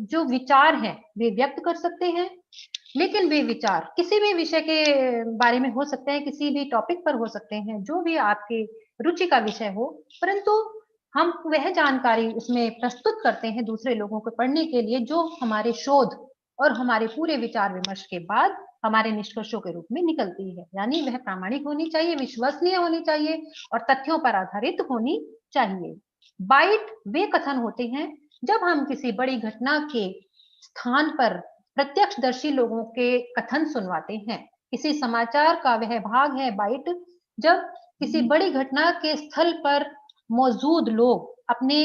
S1: जो विचार हैं वे व्यक्त कर सकते हैं। लेकिन वे विचार किसी भी विषय के बारे में हो सकते हैं, किसी भी टॉपिक पर हो सकते हैं, जो भी आपकी रुचि का विषय हो, परंतु हम वह जानकारी उसमें प्रस्तुत करते हैं दूसरे लोगों को पढ़ने के लिए जो हमारे शोध और हमारे पूरे विचार विमर्श के बाद हमारे निष्कर्षों के रूप में निकलती है। यानी वह प्रामाणिक होनी चाहिए, विश्वसनीय होनी चाहिए और तथ्यों पर आधारित होनी चाहिए। बाइट वे कथन होते हैं जब हम किसी बड़ी घटना के स्थान पर प्रत्यक्षदर्शी लोगों के कथन सुनवाते हैं। किसी समाचार का वह भाग है बाइट जब किसी बड़ी घटना के स्थल पर मौजूद लोग अपने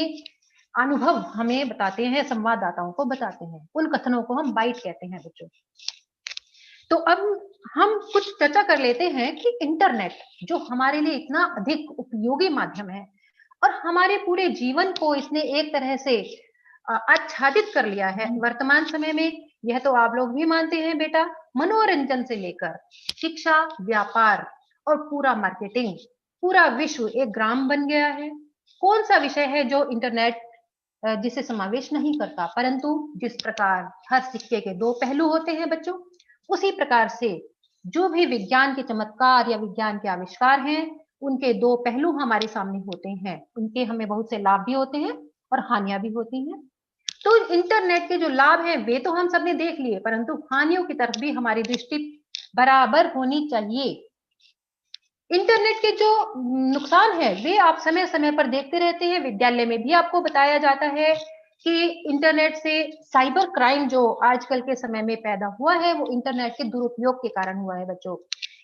S1: अनुभव हमें बताते हैं, संवाददाताओं को बताते हैं। उन कथनों को हम बाइट कहते हैं बच्चों। तो अब हम कुछ चर्चा कर लेते हैं कि इंटरनेट जो हमारे लिए इतना अधिक उपयोगी माध्यम है और हमारे पूरे जीवन को इसने एक तरह से आच्छादित कर लिया है। वर्तमान समय में यह तो आप लोग भी मानते हैं बेटा, मनोरंजन से लेकर शिक्षा, व्यापार और पूरा मार्केटिंग, पूरा विश्व एक ग्राम बन गया है। कौन सा विषय है जो इंटरनेट जिसे समावेश नहीं करता? परंतु जिस प्रकार हर सिक्के के दो पहलू होते हैं बच्चों, उसी प्रकार से जो भी विज्ञान के चमत्कार या विज्ञान के आविष्कार हैं उनके दो पहलू हमारे सामने होते हैं। उनके हमें बहुत से लाभ भी होते हैं और हानियां भी होती हैं। तो इंटरनेट के जो लाभ हैं वे तो हम सबने देख लिए, परंतु हानियों की तरफ भी हमारी दृष्टि बराबर होनी चाहिए। इंटरनेट के जो नुकसान है वे आप समय समय पर देखते रहते हैं। विद्यालय में भी आपको बताया जाता है कि इंटरनेट से साइबर क्राइम जो आजकल के समय में पैदा हुआ है वो इंटरनेट के दुरुपयोग के कारण हुआ है बच्चों।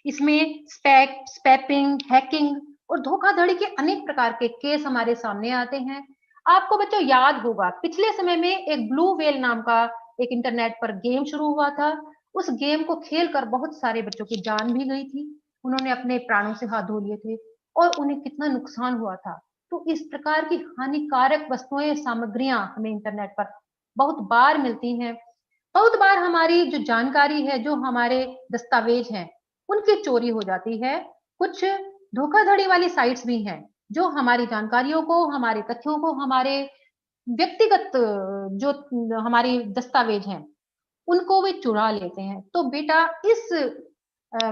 S1: इसमें स्पैपिंग, हैकिंग और धोखाधड़ी के अनेक प्रकार के केस हमारे सामने आते हैं। आपको बच्चों याद होगा पिछले समय में एक ब्लू व्हेल नाम का एक इंटरनेट पर गेम शुरू हुआ था। उस गेम को खेलकर बहुत सारे बच्चों की जान भी गई थी, उन्होंने अपने प्राणों से हाथ धो लिए थे और उन्हें कितना नुकसान हुआ था। तो इस प्रकार की हानिकारक वस्तुएं, सामग्रियां हमें इंटरनेट पर बहुत बार मिलती हैं। बहुत बार हमारी जो जानकारी है, जो हमारे दस्तावेज हैं, उनकी चोरी हो जाती है। कुछ धोखाधड़ी वाली साइट्स भी हैं जो हमारी जानकारियों को, हमारे तथ्यों को, हमारे व्यक्तिगत जो हमारी दस्तावेज हैं उनको वे चुरा लेते हैं। तो बेटा इस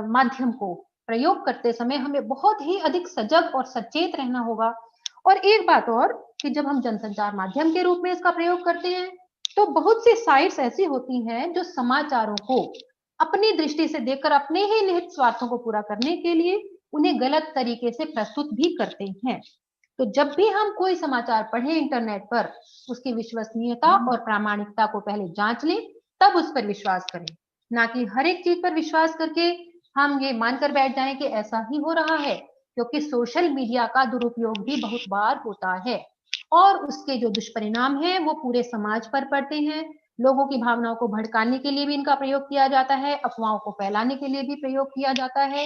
S1: माध्यम को प्रयोग करते समय हमें बहुत ही अधिक सजग और सचेत रहना होगा। और एक बात और कि जब हम जनसंचार माध्यम के रूप में इसका प्रयोग करते हैं तो बहुत सी साइट्स ऐसी होती हैं जो समाचारों को अपनी दृष्टि से देखकर अपने ही निहित स्वार्थों को पूरा करने के लिए उन्हें गलत तरीके से प्रस्तुत भी करते हैं। तो जब भी हम कोई समाचार पढ़ें इंटरनेट पर, उसकी विश्वसनीयता और प्रामाणिकता को पहले जांच लें, तब उस पर विश्वास करें। ना कि हर एक चीज पर विश्वास करके हम ये मानकर बैठ जाएं कि ऐसा ही हो रहा है, क्योंकि सोशल मीडिया का दुरुपयोग भी बहुत बार होता है और उसके जो दुष्परिणाम हैं वो पूरे समाज पर पड़ते हैं। लोगों की भावनाओं को भड़काने के लिए भी इनका प्रयोग किया जाता है, अफवाहों को फैलाने के लिए भी प्रयोग किया जाता है।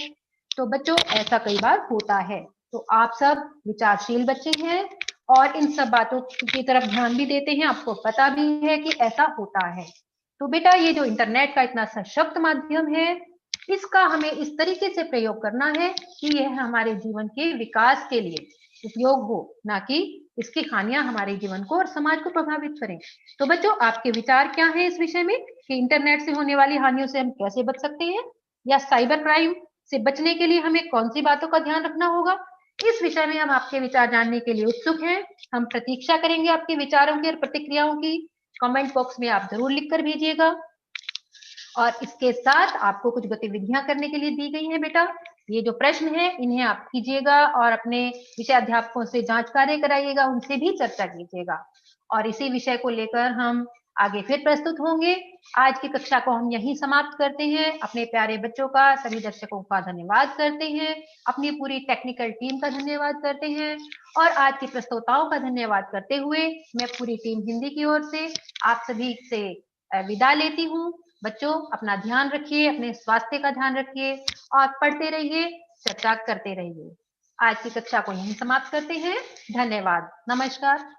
S1: तो बच्चों ऐसा कई बार होता है। तो आप सब विचारशील बच्चे हैं और इन सब बातों की तरफ ध्यान भी देते हैं, आपको पता भी है कि ऐसा होता है। तो बेटा ये जो इंटरनेट का इतना सशक्त माध्यम है, इसका हमें इस तरीके से प्रयोग करना है कि यह हमारे जीवन के विकास के लिए उपयोग हो, ना कि इसकी हानियां हमारे जीवन को और समाज को प्रभावित करें। तो बच्चों आपके विचार क्या हैं इस विषय में कि इंटरनेट से होने वाली हानियों से हम कैसे बच सकते हैं, या साइबर क्राइम से बचने के लिए हमें कौन सी बातों का ध्यान रखना होगा? इस विषय में हम आपके विचार जानने के लिए उत्सुक हैं। हम प्रतीक्षा करेंगे आपके विचारों की और प्रतिक्रियाओं की। कमेंट बॉक्स में आप जरूर लिखकर भेजिएगा। और इसके साथ आपको कुछ गतिविधियां करने के लिए दी गई हैं बेटा। ये जो प्रश्न है इन्हें आप कीजिएगा और अपने विषय अध्यापकों से जांच कार्य कराइएगा, उनसे भी चर्चा कीजिएगा। और इसी विषय को लेकर हम आगे फिर प्रस्तुत होंगे। आज की कक्षा को हम यहीं समाप्त करते हैं। अपने प्यारे बच्चों का, सभी दर्शकों का धन्यवाद करते हैं, अपनी पूरी टेक्निकल टीम का धन्यवाद करते हैं और आज की प्रस्तोताओं का धन्यवाद करते हुए मैं पूरी टीम हिंदी की ओर से आप सभी से विदा लेती हूँ। बच्चों अपना ध्यान रखिए, अपने स्वास्थ्य का ध्यान रखिए और पढ़ते रहिए, चर्चा करते रहिए। आज की कक्षा को यहीं समाप्त करते हैं। धन्यवाद। नमस्कार।